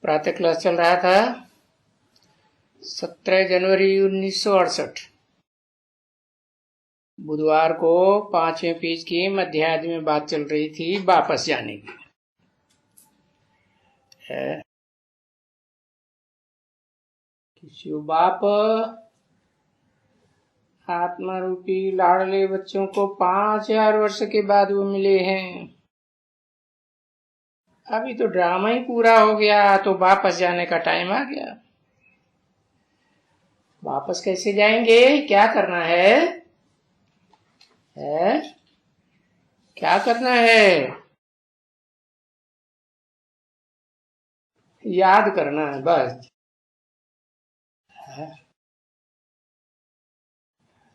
प्रातः क्लास चल रहा था 17 जनवरी 1968। बुधवार को 5वें पेज की मध्यार्ध में बात चल रही थी वापस जाने की। किसी बाप आत्मा रूपी लाडले बच्चों को 5000 वर्ष के बाद वो मिले हैं। अभी तो ड्रामा ही पूरा हो गया, तो वापस जाने का टाइम आ गया। वापस कैसे जाएंगे? क्या करना है? क्या करना है? याद करना है बस।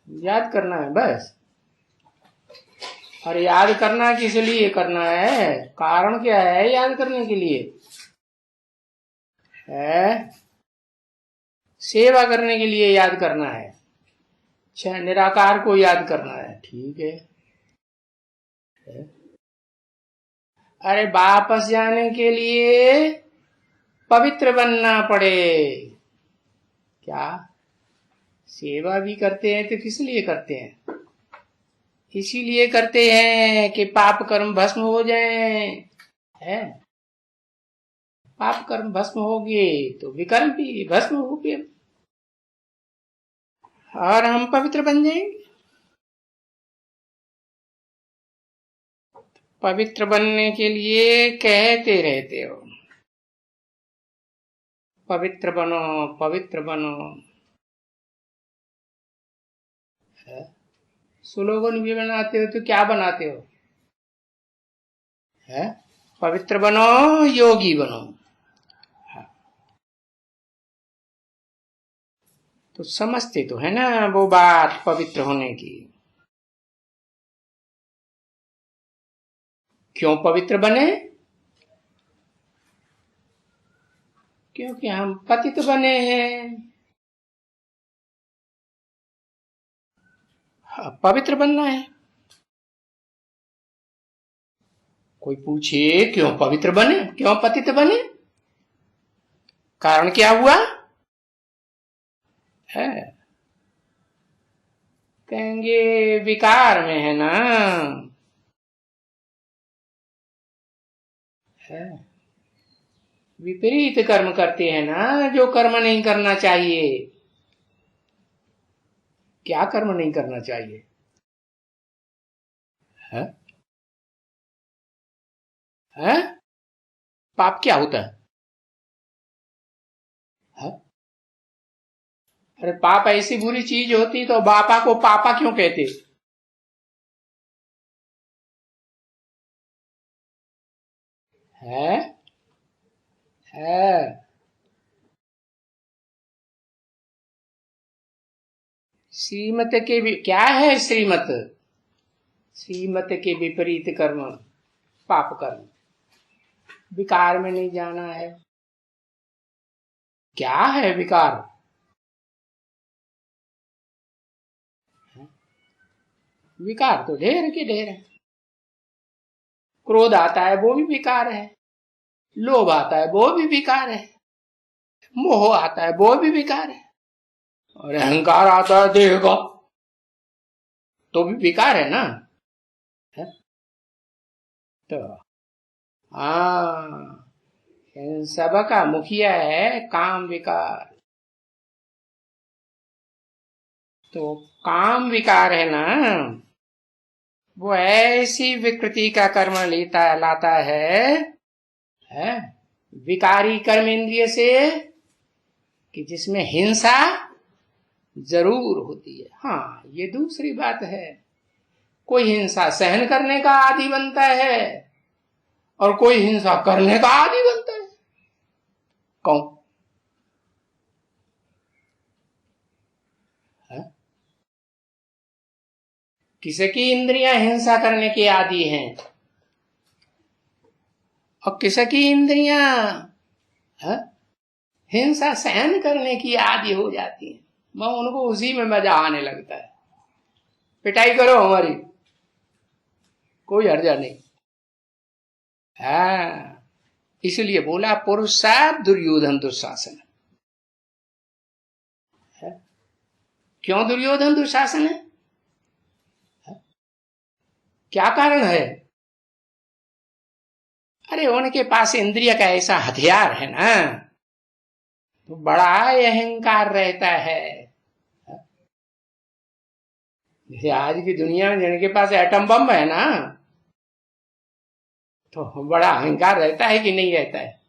याद करना है बस। और याद करना किस लिए करना है? कारण क्या है याद करने के लिए? सेवा करने के लिए याद करना है। अच्छा, निराकार को याद करना है, ठीक है। अरे वापस जाने के लिए पवित्र बनना पड़े। क्या? सेवा भी करते हैं तो किस लिए करते हैं? इसीलिए करते हैं कि पाप कर्म भस्म हो जाएं। है, पाप कर्म भस्म हो गए तो विकर्म भी भस्म हो गए और हम पवित्र बन जाएंगे। पवित्र बनने के लिए कहते रहते हो पवित्र बनो पवित्र बनो। स्लोगन भी बनाते हो तो क्या बनाते हो? पवित्र बनो, योगी बनो। तो समझते तो है ना वो बात पवित्र होने की। क्यों पवित्र बने? क्योंकि हम पतित बने हैं। पवित्र बनना है। कोई पूछे क्यों पवित्र बने, क्यों पतित बने? कारण क्या हुआ है? कहेंगे विकार में है ना। है, विपरीत कर्म करते हैं ना, जो कर्म नहीं करना चाहिए। क्या कर्म नहीं करना चाहिए? है? है? पाप क्या होता है? है? अरे पाप ऐसी बुरी चीज होती तो बापा को पापा क्यों कहते? है? है? श्रीमत के क्या है श्रीमत? श्रीमत के विपरीत कर्म पाप कर्म। विकार में नहीं जाना है। क्या है विकार? विकार तो ढेर के ढेर है। क्रोध आता है वो भी विकार है, लोभ आता है वो भी विकार है, मोह आता है वो भी विकार है, और अहंकार आता है देह का तो भी विकार है ना। है? तो हाँ, इन सब का मुखिया है काम विकार। तो काम विकार है ना, वो ऐसी विकृति का कर्म लाता है विकारी कर्म इंद्रिय से कि जिसमें हिंसा जरूर होती है। हाँ, ये दूसरी बात है। कोई हिंसा सहन करने का आदी बनता है और कोई हिंसा करने का आदी बनता है। कौन? किसकी इंद्रियां हिंसा करने के आदी हैं और किसकी इंद्रियां हिंसा सहन करने की आदी हो जाती है। मैं उनको उसी में मजा आने लगता है। पिटाई करो हमारी, कोई हर्जा नहीं। हाँ, इसलिए बोला पुरुषार्थ दुर्योधन दुशासन है। क्यों दुर्योधन दुशासन है? क्या कारण है? अरे उनके पास इंद्रिय का ऐसा हथियार है ना, तो बड़ा अहंकार रहता है। जैसे आज की दुनिया में जिनके पास एटम बम है ना, तो बड़ा अहंकार रहता है कि नहीं रहता है?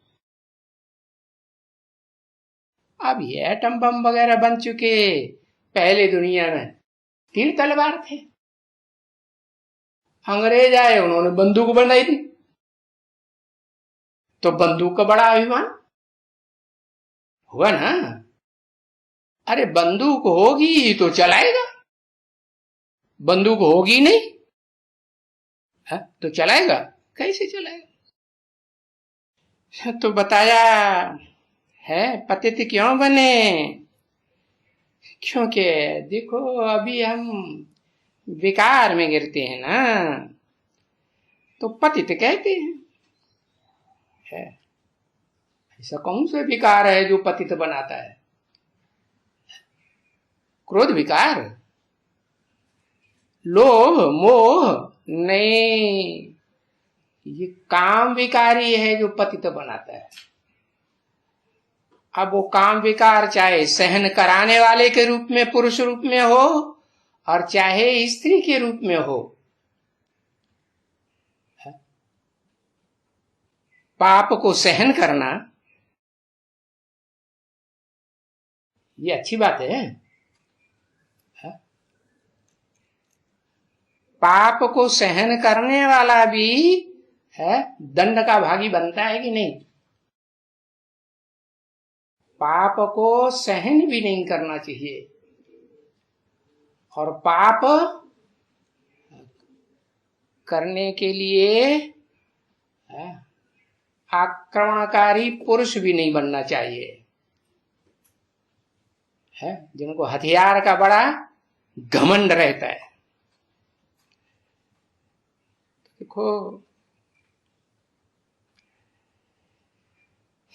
अब ये एटम बम वगैरह बन चुके, पहले दुनिया में तीर तलवार थे। अंग्रेज आए, उन्होंने बंदूक बनाई थी, तो बंदूक का बड़ा अभिमान हुआ ना। अरे बंदूक होगी तो चलाएगा, बंदूक होगी नहीं है तो चलाएगा कैसे? चलाएगा। तो बताया है पतित क्यों बने? क्योंकि देखो अभी हम विकार में गिरते हैं ना, तो पतित कहते हैं। है ऐसा कौन सा विकार है जो पतित बनाता है? क्रोध विकार, लोभ मोह नहीं, ये काम विकारी है जो पतित बनाता है। अब वो काम विकार चाहे सहन कराने वाले के रूप में पुरुष रूप में हो, और चाहे स्त्री के रूप में हो, पाप को सहन करना ये अच्छी बात है। पाप को सहन करने वाला भी है दंड का भागी बनता है कि नहीं? पाप को सहन भी नहीं करना चाहिए, और पाप करने के लिए आक्रमणकारी पुरुष भी नहीं बनना चाहिए, है जिनको हथियार का बड़ा घमंड रहता है। देखो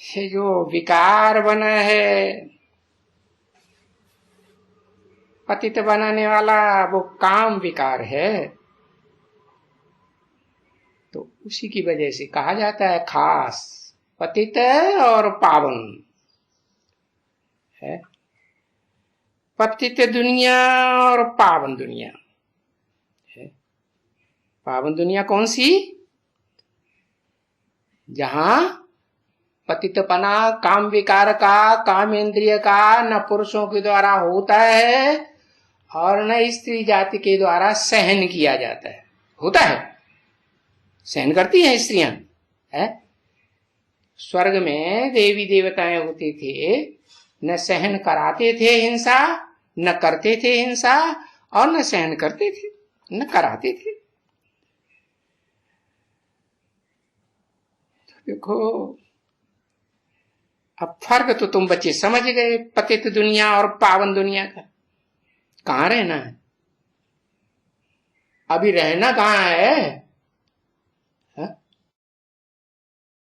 ये जो विकार बना है, पतित बनाने वाला, वो काम विकार है। तो उसी की वजह से कहा जाता है खास पतित और पावन है। पतित दुनिया और पावन दुनिया है। पावन दुनिया कौन सी? जहां पतितपना काम विकार का, काम इंद्रिय का न पुरुषों के द्वारा होता है और न स्त्री जाति के द्वारा सहन किया जाता है। होता है, सहन करती हैं स्त्रियां, है? स्वर्ग में देवी देवताएं होते थे, न सहन कराते थे हिंसा, न करते थे हिंसा, और न सहन करते थे न कराते थे। देखो अब फर्क तो तुम बच्चे समझ गए, पतित दुनिया और पावन दुनिया का। कहां रहना है? अभी रहना कहां है?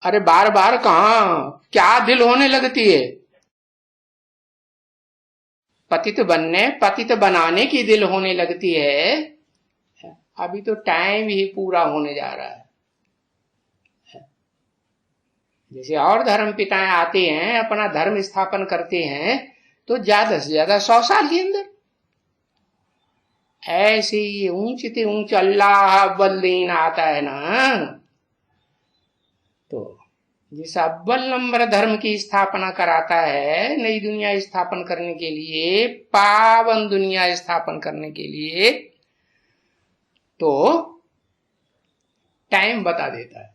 अरे बार बार कहां, क्या दिल होने लगती है? पतित बनने, पतित बनाने की दिल होने लगती है। अभी तो टाइम ही पूरा होने जा रहा है। जैसे और धर्म पिताएं आते हैं, अपना धर्म स्थापन करते हैं, तो ज्यादा से ज्यादा 100 साल के अंदर। ऐसे ही ऊंचते ऊंच अल्लाह अव्वल दिन आता है ना, तो जिस अव्वल नंबर धर्म की स्थापना कराता है, नई दुनिया स्थापन करने के लिए, पावन दुनिया स्थापन करने के लिए, तो टाइम बता देता है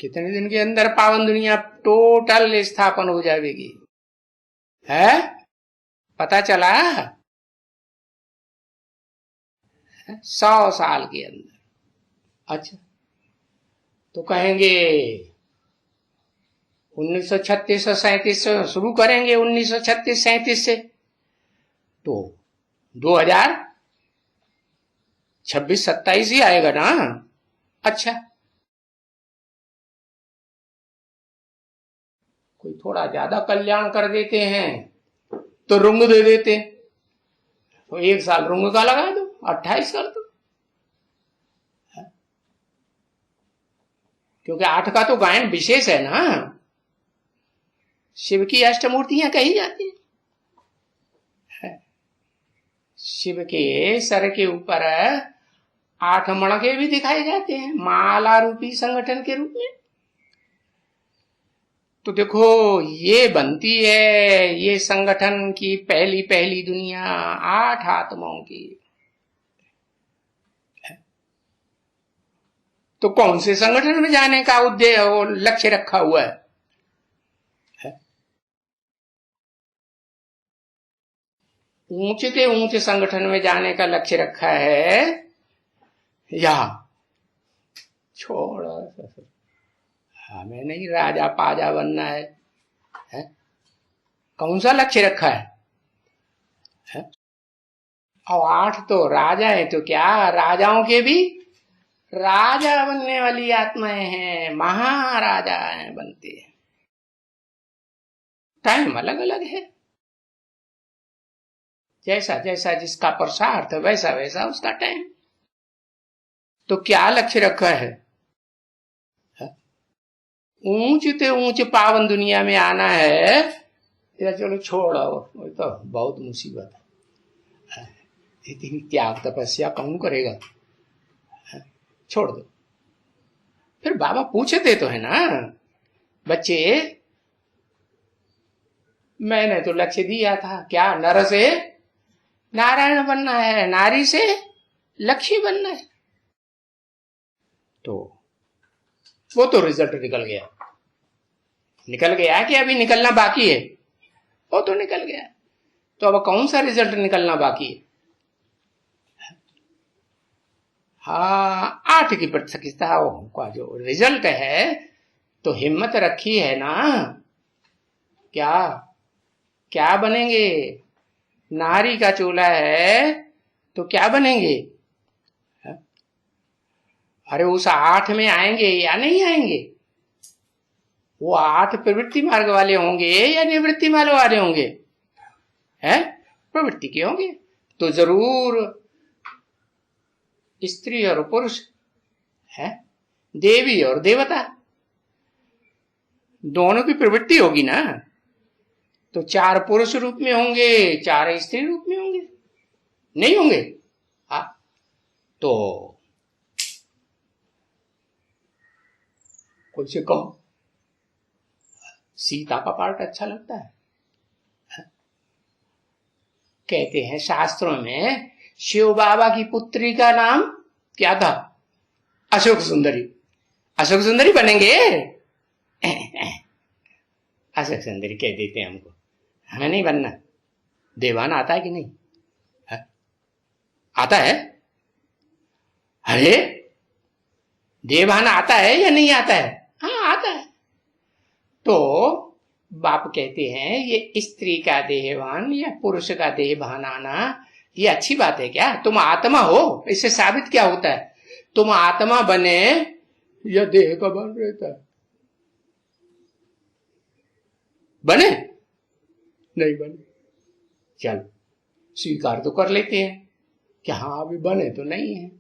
कितने दिन के अंदर पावन दुनिया टोटल स्थापन हो जाएगी। है पता चला? 100 साल के अंदर। अच्छा, तो कहेंगे 1936 से 37 से शुरू करेंगे, 1936-37 से, तो 2026-27 ही आएगा ना। अच्छा, कोई थोड़ा ज्यादा कल्याण कर देते हैं तो रुंग दे देते हैं, तो 1 साल रुंग का लगा दो, 28 कर दो, क्योंकि 8 का तो गायन विशेष है ना। शिव की अष्टमूर्तियां कही जाती हैं, शिव के सर के ऊपर 8 मणके भी दिखाए जाते हैं माला रूपी संगठन के रूप में। तो देखो ये बनती है ये संगठन की पहली पहली दुनिया 8 आत्माओं की। तो कौन से संगठन में जाने का उद्देश्य वो लक्ष्य रखा हुआ है? ऊंचे ऊंचे संगठन में जाने का लक्ष्य रखा है या छोड़, हमें नहीं राजा पाजा बनना है? कौन सा लक्ष्य रखा है? और 8 तो राजा है, तो क्या राजाओं के भी राजा बनने वाली आत्माएं हैं, महाराजा हैं, बनते हैं। टाइम अलग अलग है, जैसा जैसा जिसका पुरुषार्थ वैसा वैसा उसका टाइम। तो क्या लक्ष्य रखा है? ऊंचे ऊंच पावन दुनिया में आना है या चलो छोड़ो, वो तो बहुत मुसीबत है, इतनी त्याग तपस्या कौन करेगा, छोड़ दो। फिर बाबा पूछते तो है ना, बच्चे मैंने तो लक्ष्य दिया था, क्या नर से नारायण बनना है, नारी से लक्ष्मी बनना है? तो वो तो रिजल्ट निकल गया कि अभी निकलना बाकी है? वो तो निकल गया। तो अब कौन सा रिजल्ट निकलना बाकी है? हाँ, 8 की प्रतिशतता का जो रिजल्ट है, तो हिम्मत रखी है ना। क्या क्या बनेंगे? नारी का चूल्हा है तो क्या बनेंगे? अरे उस 8 में आएंगे या नहीं आएंगे? वो 8 प्रवृत्ति मार्ग वाले होंगे या निवृत्ति मार्ग वाले होंगे? हैं? प्रवृत्ति के होंगे, तो जरूर स्त्री और पुरुष है, देवी और देवता दोनों की प्रवृत्ति होगी ना। तो 4 पुरुष रूप में होंगे, 4 स्त्री रूप में होंगे, नहीं होंगे? तो कुछ से कहो, सीता का पार्ट अच्छा लगता है? कहते हैं शास्त्रों में शिव बाबा की पुत्री का नाम क्या था? अशोक सुंदरी। अशोक सुंदरी बनेंगे? अशोक सुंदरी कह देते हैं हमको, हमें नहीं बनना। देवान आता है कि नहीं है? आता है? अरे देवान आता है या नहीं आता है? हाँ आता है। तो बाप कहते हैं ये स्त्री का देहवान या पुरुष का देहभान आना ये अच्छी बात है क्या? तुम आत्मा हो, इससे साबित क्या होता है? तुम आत्मा बने या देह का बन रहता है? बने नहीं बने, चल स्वीकार तो कर लेते हैं कि हाँ अभी बने तो नहीं है,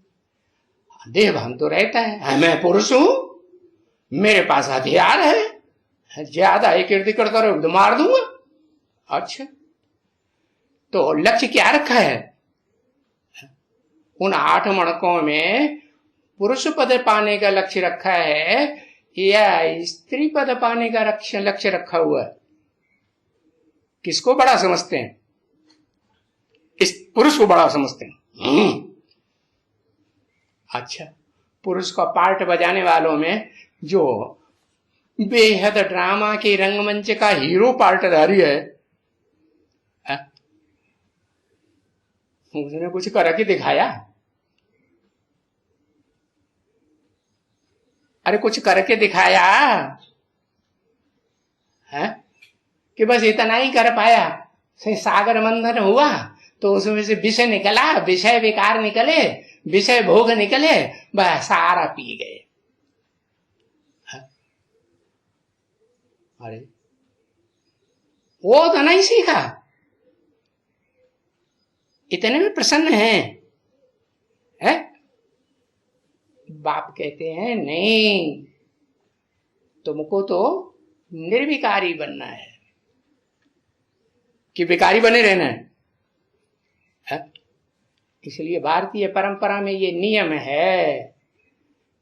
देहभान तो रहता है, मैं पुरुष हूं, मेरे पास हथियार है, ज्यादा एक कीर्तिकड़ करो तो मार दूंगा। अच्छा, तो लक्ष्य क्या रखा है? उन 8 मणकों में पुरुष पद पाने का लक्ष्य रखा है या स्त्री पद पाने का लक्ष्य रखा हुआ है? किसको बड़ा समझते हैं? इस पुरुष को बड़ा समझते हैं। अच्छा, पुरुष का पार्ट बजाने वालों में जो बेहद ड्रामा के रंगमंच का हीरो पार्टधारी है, उसने कुछ करके दिखाया? अरे कुछ करके दिखाया है कि बस इतना ही कर पाया? सागर मंथन हुआ तो उसमें से विषय निकला, विषय विकार निकले, विषय भोग निकले, बस सारा पी गए। अरे वो तो नहीं सीखा, इतने में प्रसन्न है? बाप कहते हैं नहीं, तुमको तो निर्विकारी बनना है कि विकारी बने रहना है? इसलिए भारतीय परंपरा में ये नियम है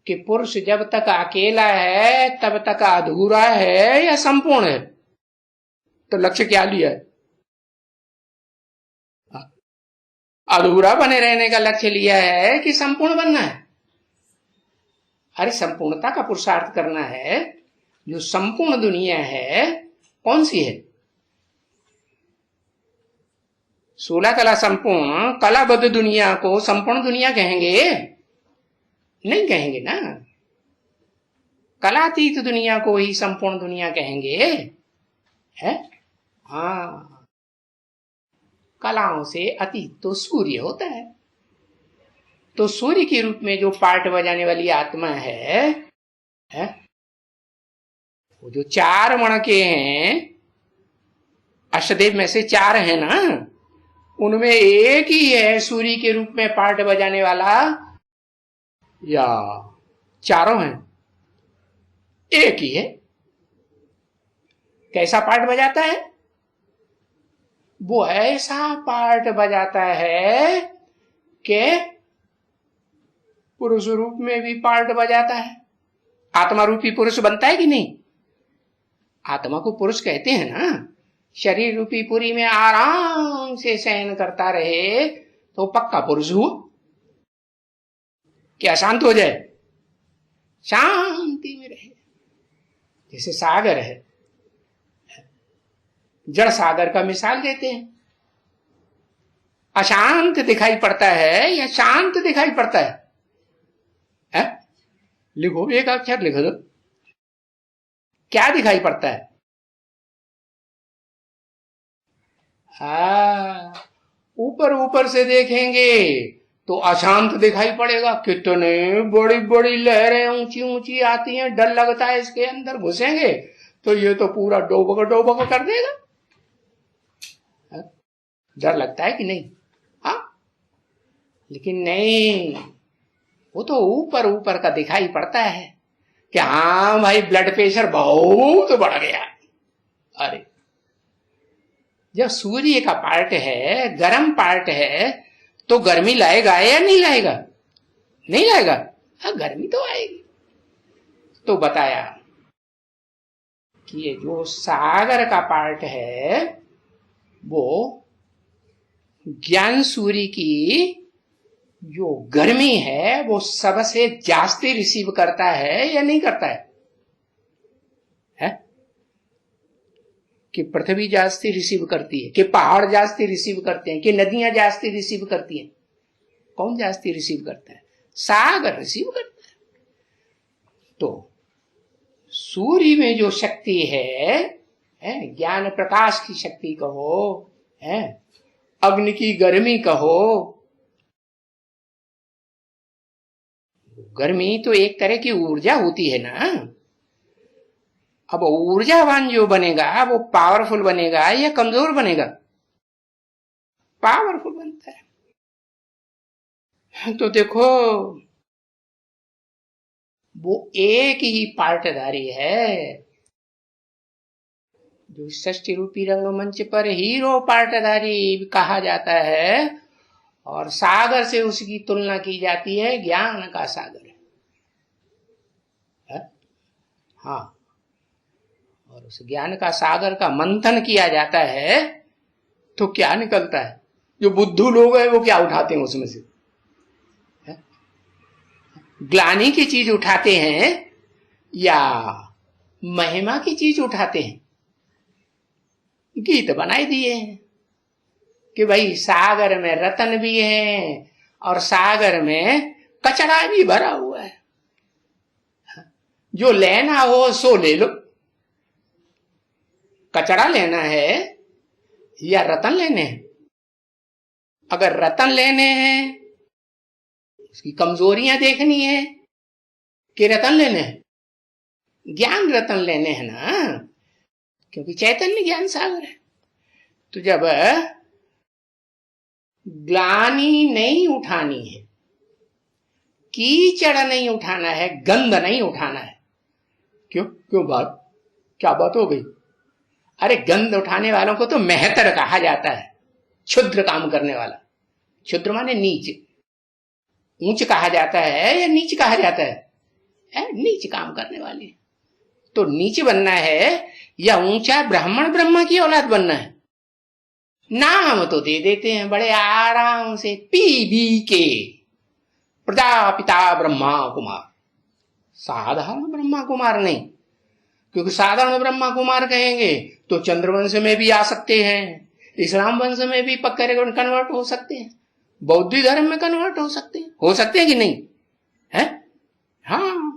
कि पुरुष जब तक अकेला है तब तक अधूरा है या संपूर्ण है। तो लक्ष्य क्या लिया है? अधूरा बने रहने का लक्ष्य लिया है कि संपूर्ण बनना है? अरे संपूर्णता का पुरुषार्थ करना है। जो संपूर्ण दुनिया है कौन सी है? 16 कला संपूर्ण कलाबद्ध दुनिया को संपूर्ण दुनिया कहेंगे? नहीं कहेंगे ना। कलातीत दुनिया को ही संपूर्ण दुनिया कहेंगे, है? हाँ, कलाओं से अतीत तो सूर्य होता है। तो सूर्य के रूप में जो पार्ट बजाने वाली आत्मा है? वो जो 4 मणके हैं, अष्टदेव में से 4 है ना, उनमें एक ही है सूर्य के रूप में पार्ट बजाने वाला, या चारों हैं? एक ही है। कैसा पार्ट बजाता है? वो ऐसा पार्ट बजाता है कि पुरुष रूप में भी पार्ट बजाता है। आत्मा रूपी पुरुष बनता है कि नहीं? आत्मा को पुरुष कहते हैं ना। शरीर रूपी पुरी में आराम से शयन करता रहे तो पक्का पुरुष हुआ। क्या शांत हो जाए? शांति में रहे। जैसे सागर है, जड़ सागर का मिसाल देते हैं। अशांत दिखाई पड़ता है या शांत दिखाई पड़ता है? लिखो, एक अक्षर लिखो दो, क्या दिखाई पड़ता है? ऊपर ऊपर से देखेंगे तो अशांत दिखाई पड़ेगा। कितने बड़ी बड़ी लहरें ऊंची ऊंची आती हैं, डर लगता है इसके अंदर घुसेंगे तो ये तो पूरा डोबक कर देगा। डर लगता है कि नहीं? हाँ, लेकिन नहीं, वो तो ऊपर ऊपर का दिखाई पड़ता है कि हाँ भाई ब्लड प्रेशर बहुत बढ़ गया। अरे जब सूर्य का पार्ट है, गर्म पार्ट है, तो गर्मी लाएगा या नहीं लाएगा? नहीं लाएगा। हाँ, गर्मी तो आएगी। तो बताया कि ये जो सागर का पार्ट है वो ज्ञान सूर्य की जो गर्मी है वो सबसे जास्ती रिसीव करता है या नहीं करता है? कि पृथ्वी जास्ती रिसीव करती है, कि पहाड़ जास्ती रिसीव करते हैं, कि नदियां जास्ती रिसीव करती हैं? कौन जास्ती रिसीव करता है? सागर रिसीव करता है। तो सूर्य में जो शक्ति है, ज्ञान प्रकाश की शक्ति कहो, है, अग्नि की गर्मी कहो, गर्मी तो एक तरह की ऊर्जा होती है ना। अब ऊर्जावान जो बनेगा वो पावरफुल बनेगा या कमजोर बनेगा? पावरफुल बनता है। तो देखो, वो एक ही पार्टधारी है जो षष्ठी रूपी रंगमंच पर हीरो पार्टधारी कहा जाता है, और सागर से उसकी तुलना की जाती है, ज्ञान का सागर है? हाँ, और उस ज्ञान का सागर का मंथन किया जाता है तो क्या निकलता है? जो बुद्धू लोग हैं वो क्या उठाते हैं उसमें से? ग्लानि की चीज उठाते हैं या महिमा की चीज उठाते हैं? गीत बनाए दिए हैं कि भाई सागर में रतन भी है और सागर में कचरा भी भरा हुआ है, जो लेना हो सो ले लो। कचरा लेना है या रतन लेने हैं? अगर रतन लेने हैं, उसकी कमजोरियां देखनी है कि रतन लेने हैं? ज्ञान रतन लेने हैं ना, क्योंकि चैतन्य ज्ञान सागर है। तो जब ग्लानि नहीं उठानी है, कीचड़ नहीं उठाना है, गंध नहीं उठाना है, क्यों क्यों बात क्या बात हो गई? अरे गंध उठाने वालों को तो मेहतर कहा जाता है, क्षुद्र काम करने वाला। क्षुद्र माने नीच, ऊंच कहा जाता है या नीच कहा जाता है? नीच काम करने वाले। तो नीच बनना है या ऊंचा ब्राह्मण ब्रह्मा की औलाद बनना है? नाम तो दे देते हैं बड़े आराम से, PBK, प्रजापिता ब्रह्मा कुमार। साधारण ब्रह्मा कुमार नहीं, क्योंकि साधारण ब्रह्मा कुमार कहेंगे तो चंद्रवंश में भी आ सकते हैं, इस्लाम वंश में भी पक्के कन्वर्ट हो सकते हैं, बौद्ध धर्म में कन्वर्ट हो सकते हैं कि नहीं है? हाँ,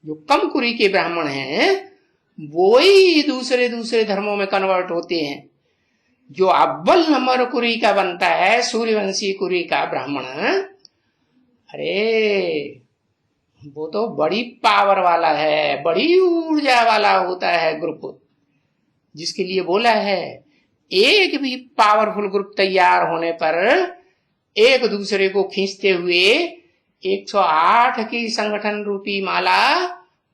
जो कम कुरी के ब्राह्मण हैं वो ही दूसरे धर्मों में कन्वर्ट होते हैं। जो अव्वल नंबर कुरी का बनता है, सूर्यवंशी कुरी का ब्राह्मण, अरे वो तो बड़ी पावर वाला है, बड़ी ऊर्जा वाला होता है ग्रुप, जिसके लिए बोला है एक भी पावरफुल ग्रुप तैयार होने पर एक दूसरे को खींचते हुए 108 की संगठन रूपी माला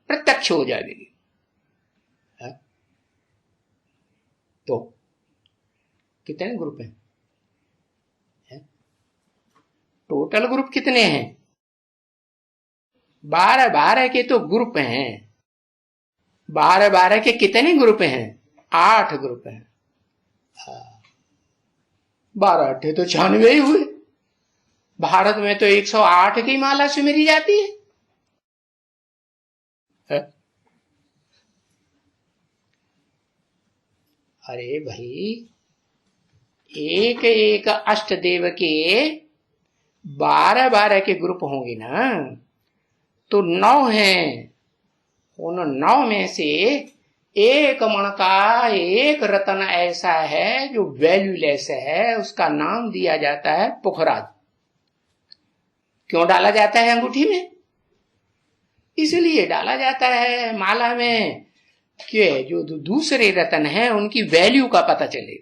प्रत्यक्ष हो जाएगी। तो कितने ग्रुप हैं? टोटल ग्रुप कितने हैं? 12 के तो ग्रुप हैं। 12 के कितने ग्रुप हैं? 8 ग्रुप हैं। 12 8 तो 96 ही हुए। भारत में तो 108 की माला सुमिरी जाती है। अरे भाई, एक एक अष्ट देव के 12 के ग्रुप होंगे ना, तो 9 हैं। उन 9 में से एक मण का एक रत्न ऐसा है जो वैल्यूलेस है, उसका नाम दिया जाता है पुखराज। क्यों डाला जाता है अंगूठी में? इसलिए डाला जाता है माला में कि जो दूसरे रत्न है उनकी वैल्यू का पता चले।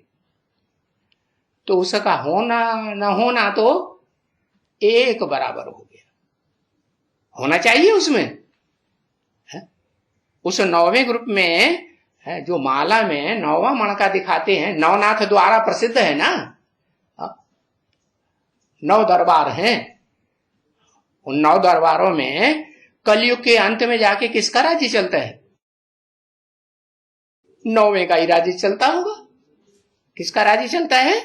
तो उसका होना न होना तो एक बराबर हो गया, होना चाहिए उसमें है? उस 9वें ग्रुप में है, जो माला में 9वां मण का दिखाते हैं, नवनाथ द्वारा प्रसिद्ध है ना, 9 दरबार हैं। उन 9 दरबारों में कलयुग के अंत में जाके किसका राज्य चलता है? 9वें का ही राज्य चलता होगा। किसका राज्य चलता है?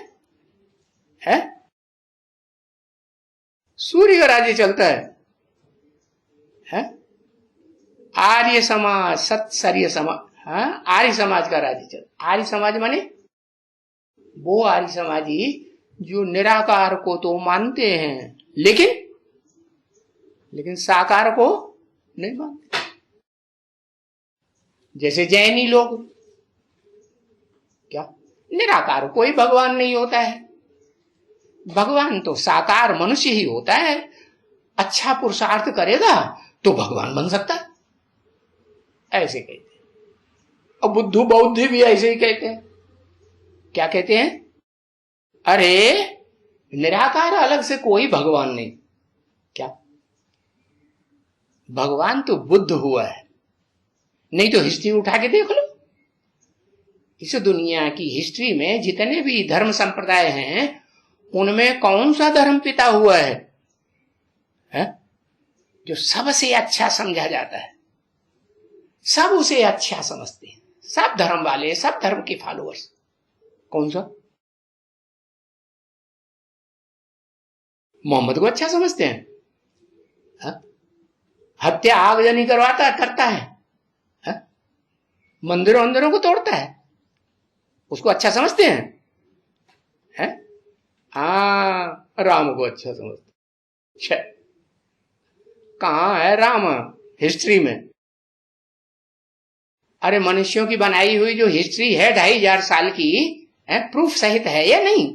सूर्य का राज्य चलता है? आर्य समाज, सत्सर्य समाज, आर्य समाज का राज्य चलता। आर्य समाज माने वो आर्य समाजी जो निराकार को तो मानते हैं, लेकिन साकार को नहीं मानते। जैसे जैनी लोग, क्या निराकार कोई भगवान नहीं होता है, भगवान तो साकार मनुष्य ही होता है। अच्छा पुरुषार्थ करेगा तो भगवान बन सकता है, ऐसे कहते हैं। और बुद्ध बौद्ध भी ऐसे ही कहते हैं। क्या कहते हैं? अरे निराकार अलग से कोई भगवान नहीं। क्या भगवान तो बुद्ध हुआ है? नहीं तो हिस्ट्री उठा के देख लो। इस दुनिया की हिस्ट्री में जितने भी धर्म संप्रदाय हैं उनमें कौन सा धर्म पिता हुआ है जो सबसे अच्छा समझा जाता है? सब उसे अच्छा समझते हैं, सब धर्म वाले, सब धर्म के फॉलोअर्स। कौन सा? मोहम्मद को अच्छा समझते हैं। हत्या आगजनी करता है? मंदिरों को तोड़ता है, उसको अच्छा समझते हैं? राम को अच्छा समझते। कहां है राम हिस्ट्री में? अरे मनुष्यों की बनाई हुई जो हिस्ट्री है 2500 साल की, प्रूफ सहित है या नहीं?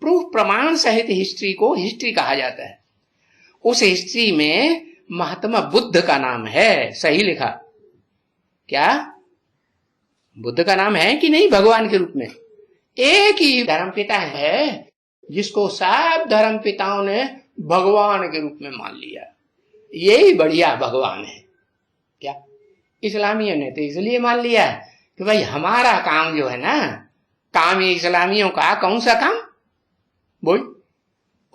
प्रूफ प्रमाण सहित हिस्ट्री को हिस्ट्री कहा जाता है। उस हिस्ट्री में महात्मा बुद्ध का नाम है, सही लिखा क्या? बुद्ध का नाम है कि नहीं भगवान के रूप में? एक ही धर्मपिता है जिसको सब धर्मपिताओं ने भगवान के रूप में मान लिया। यही बढ़िया भगवान है। क्या इस्लामियों ने तो इसलिए मान लिया कि भाई हमारा काम जो है ना, काम ये इस्लामियों का कौन सा काम,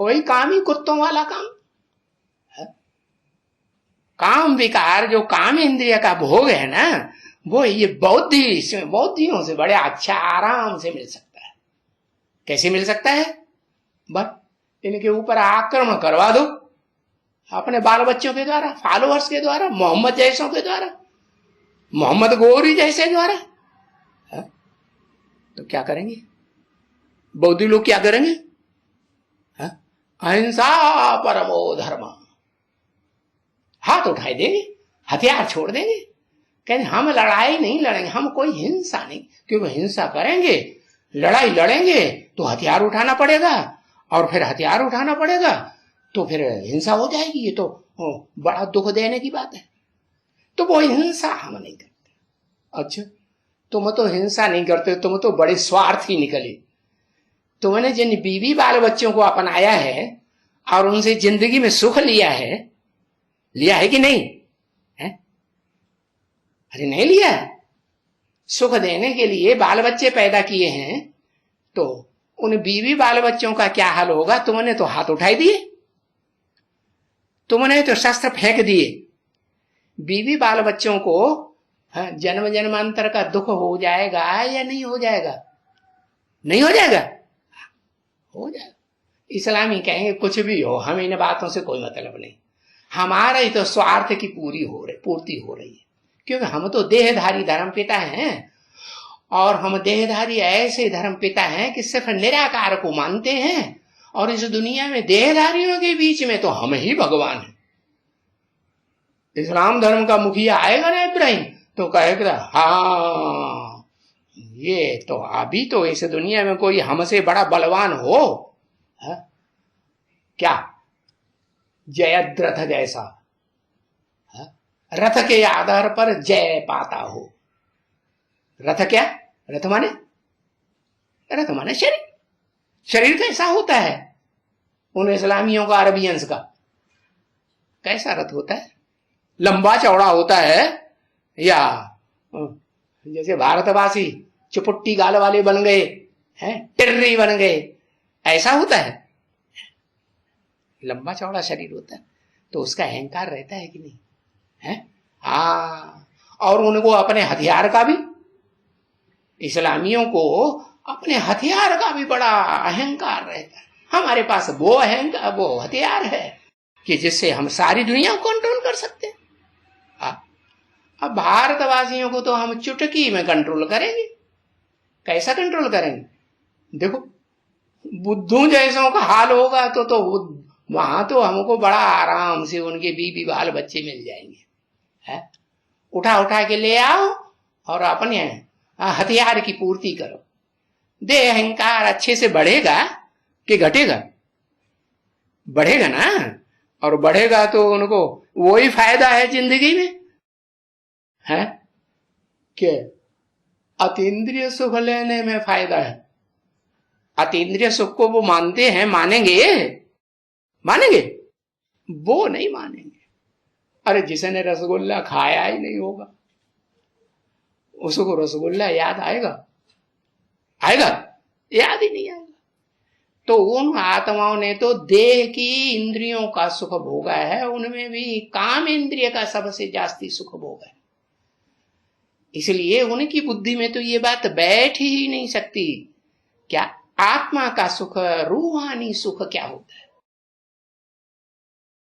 वही काम ही कुत्तों वाला काम है। काम विकार जो काम इंद्रिय का भोग है ना, वो ये बौद्धियों से बड़े अच्छा आराम से मिल सकता है। कैसे मिल सकता है? बस इनके ऊपर आक्रमण करवा दो अपने बाल बच्चों के द्वारा, फॉलोअर्स के द्वारा, मोहम्मद जैसों के द्वारा, मोहम्मद गोरी जैसे द्वारा। तो क्या करेंगे बौद्धि लोग? क्या करेंगे? अहिंसा परमो धर्म, हाथ उठाए देंगे, हथियार छोड़ देंगे, कहते हम लड़ाई नहीं लड़ेंगे, हम कोई हिंसा नहीं, क्योंकि हिंसा करेंगे, लड़ाई लड़ेंगे तो हथियार उठाना पड़ेगा, और फिर हथियार उठाना पड़ेगा तो फिर हिंसा हो जाएगी। ये तो बड़ा दुख देने की बात है। तो वो हिंसा हम नहीं करते। अच्छा, तुम तो हिंसा नहीं करते, तुम तो बड़े स्वार्थी निकले। तुमने जिन बीवी बाल बच्चों को अपनाया है और उनसे जिंदगी में सुख लिया है कि नहीं है? अरे नहीं लिया। सुख देने के लिए बाल बच्चे पैदा किए हैं, तो उन बीवी बाल बच्चों का क्या हाल होगा? तुमने तो हाथ उठाई दिए, तुमने तो शस्त्र फेंक दिए। बीवी बाल बच्चों को जन्म जन्मांतर का दुख हो जाएगा या नहीं हो जाएगा? नहीं हो जाएगा? हो जाएगा। इस्लामी कहेंगे कुछ भी हो, हमें इन बातों से कोई मतलब नहीं, हमारा ही तो स्वार्थ की पूर्ति हो रही है। क्योंकि हम तो देहधारी धर्मपिता हैं, और हम देहधारी ऐसे धर्मपिता हैं कि सिर्फ निराकार को मानते हैं, और इस दुनिया में देहधारियों के बीच में तो हम ही भगवान हैं। इस्लाम धर्म का मुखिया आएगा ना इब्राहिम, तो कहेगा हाँ, ये तो अभी तो इस दुनिया में कोई हमसे बड़ा बलवान हो, है? क्या जयद्रथ जैसा, है? रथ के आधार पर जय पाता हो। रथ क्या? रथ माने शरीर। शरीर कैसा होता है उन इस्लामियों का, अरबियंस का? कैसा रथ होता है? लंबा चौड़ा होता है, या जैसे भारतवासी चुपुट्टी गाल वाले बन गए हैं, टिर्री बन गए, ऐसा होता है? लंबा चौड़ा शरीर होता है तो उसका अहंकार रहता है कि नहीं है? हाँ, और उनको अपने हथियार का भी, इस्लामियों को अपने हथियार का भी बड़ा अहंकार रहता है। हमारे पास वो अहंकार, वो हथियार है कि जिससे हम सारी दुनिया को कंट्रोल कर सकते हैं। अब भारतवासियों को तो हम चुटकी में कंट्रोल करेंगे। कैसा कंट्रोल करेंगे? देखो बुद्धू जैसों का हाल होगा तो वहां तो हमको बड़ा आराम से उनके बीबी बाल बच्चे मिल जाएंगे, है? उठा के ले आओ और अपने हथियार की पूर्ति करो। देह अहंकार अच्छे से बढ़ेगा कि घटेगा? बढ़ेगा ना, और बढ़ेगा तो उनको वही फायदा है जिंदगी में, है कि अतीन्द्रिय सुख लेने में फायदा है। अतीन्द्रिय सुख को वो मानते हैं, मानेंगे? वो नहीं मानेंगे। अरे जिसने रसगुल्ला खाया ही नहीं होगा उसको रसगुल्ला याद आएगा? याद ही नहीं आएगा। तो उन आत्माओं ने तो देह की इंद्रियों का सुख भोगा है, उनमें भी काम इंद्रिय का सबसे जास्ती सुख भोगा है। इसलिए उनकी बुद्धि में तो ये बात बैठ ही नहीं सकती, क्या आत्मा का सुख, रूहानी सुख क्या होता है।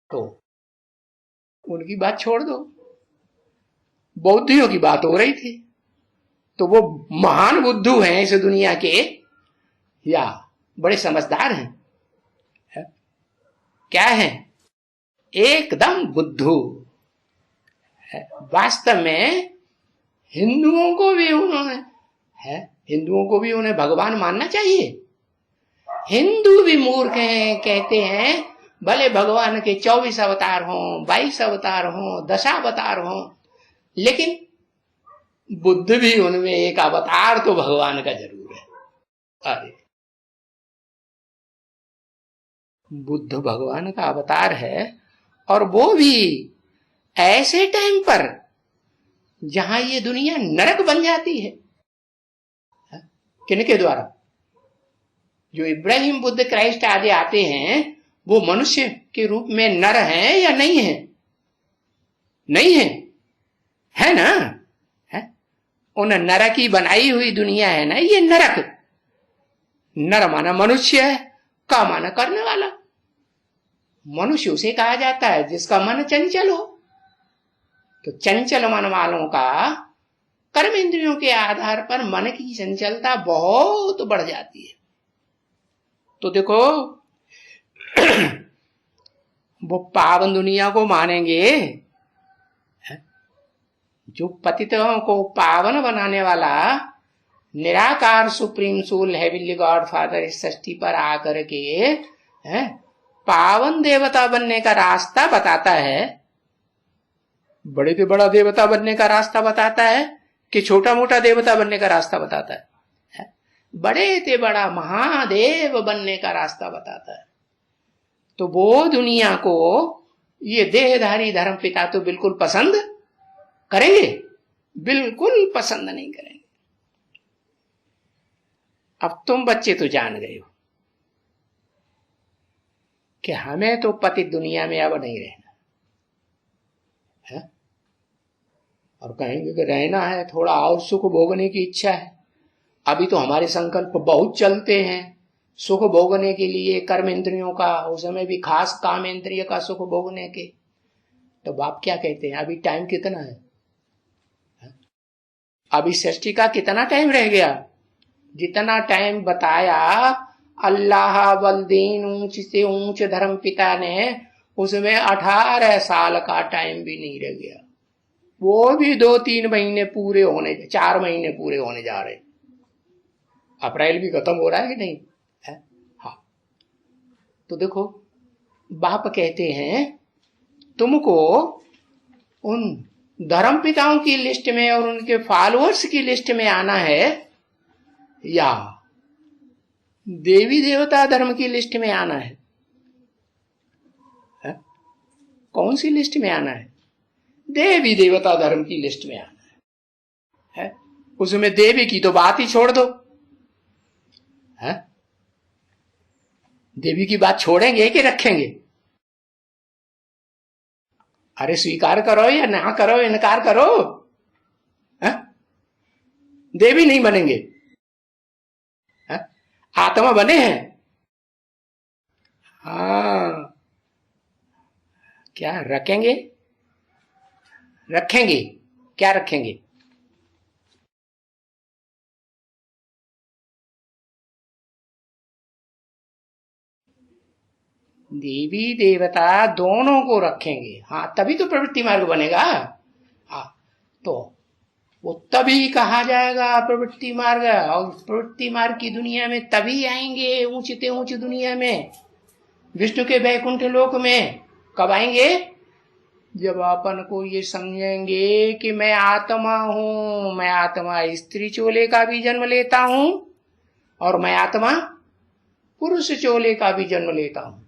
तो उनकी बात छोड़ दो, बौद्धियों की बात हो रही थी। तो वो महान बुद्धू हैं इस दुनिया के, या बड़े समझदार हैं? है? क्या है? एकदम बुद्धू है। वास्तव में हिंदुओं को भी उन्हें भगवान मानना चाहिए। हिंदू भी मूर्ख हैं, कहते हैं भले भगवान के 24 अवतार हों, 22 अवतार हों, 10 अवतार हों, लेकिन बुद्ध भी उनमें एक अवतार तो भगवान का जरूर है। अरे बुद्ध भगवान का अवतार है, और वो भी ऐसे टाइम पर जहां ये दुनिया नरक बन जाती है। किनके द्वारा? जो इब्राहिम, बुद्ध, क्राइस्ट आदि आते हैं, वो मनुष्य के रूप में नर हैं या नहीं है? नहीं है ना? है? उन नर की बनाई हुई दुनिया है ना ये नरक। नर माना मनुष्य है, का माना करने वाला। मनुष्य उसे कहा जाता है जिसका मन चंचल हो। तो चंचल मन वालों का कर्म इंद्रियों के आधार पर मन की चंचलता बहुत बढ़ जाती है। तो देखो वो पावन दुनिया को मानेंगे, जो पतितों को पावन बनाने वाला निराकार supreme soul heavenly God father इस सृष्टि पर आकर के पावन देवता बनने का रास्ता बताता है। बड़े से बड़ा देवता बनने का रास्ता बताता है कि छोटा मोटा देवता बनने का रास्ता बताता है? बड़े से बड़ा महादेव बनने का रास्ता बताता है। तो वो दुनिया को ये देहधारी धर्म पिता तो बिल्कुल पसंद करेंगे? बिल्कुल पसंद नहीं करेंगे। अब तुम बच्चे तो जान गए हो कि हमें तो पति दुनिया में अब नहीं रहना है, और कहेंगे कि रहना है, थोड़ा और सुख भोगने की इच्छा है। अभी तो हमारे संकल्प बहुत चलते हैं सुख भोगने के लिए, कर्म इंद्रियों का, उसमें भी खास काम इंद्रिय का सुख भोगने के। तो बाप क्या कहते हैं, अभी टाइम कितना है? अभी सृष्टि का कितना टाइम रह गया? जितना टाइम बताया अल्लाह बलदीन ऊंच से ऊंच धर्म पिता ने, उसमें 18 साल का टाइम भी नहीं रह गया। वो भी 2-3 महीने पूरे होने, 4 महीने पूरे होने जा रहे। अप्रैल भी खत्म हो रहा है कि नहीं है? हाँ। तो देखो बाप कहते हैं तुमको उन धर्म पिताओं की लिस्ट में और उनके फॉलोअर्स की लिस्ट में आना है, या देवी देवता धर्म की लिस्ट में आना है? कौन सी लिस्ट में आना है? देवी देवता धर्म की लिस्ट में आना है? उसमें देवी की तो बात ही छोड़ दो। है? देवी की बात छोड़ेंगे कि रखेंगे? अरे स्वीकार करो या ना करो, इनकार करो, है? देवी नहीं बनेंगे, है? आत्मा बने हैं। हाँ, क्या रखेंगे? रखेंगे क्या? रखेंगे देवी देवता दोनों को रखेंगे। हाँ, तभी तो प्रवृत्ति मार्ग बनेगा। हाँ, तो वो तभी कहा जाएगा प्रवृत्ति मार्ग। और प्रवृत्ति मार्ग की दुनिया में तभी आएंगे ऊंचते ऊंच दुनिया में, विष्णु के वैकुंठ लोक में। कब आएंगे? जब अपन को ये समझेंगे कि मैं आत्मा हूं, मैं आत्मा स्त्री चोले का भी जन्म लेता हूं और मैं आत्मा पुरुष चोले का भी जन्म लेता हूं।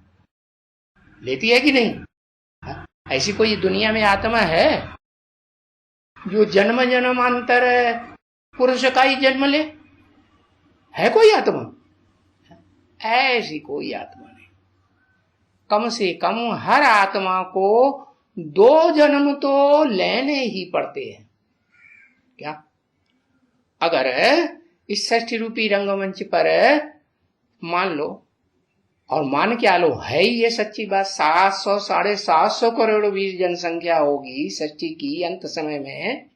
लेती है कि नहीं? ऐसी कोई दुनिया में आत्मा है जो जन्म जन्मांतर पुरुष का ही जन्म ले? है कोई आत्मा? ऐसी कोई आत्मा नहीं। कम से कम हर आत्मा को 2 जन्म तो लेने ही पड़ते हैं। क्या? अगर इस षष्ठी रूपी रंगमंच पर मान लो, और मान क्या लो, है ही ये सच्ची बात, 700 750 करोड़ 20 जनसंख्या होगी सृष्टि की अंत समय में,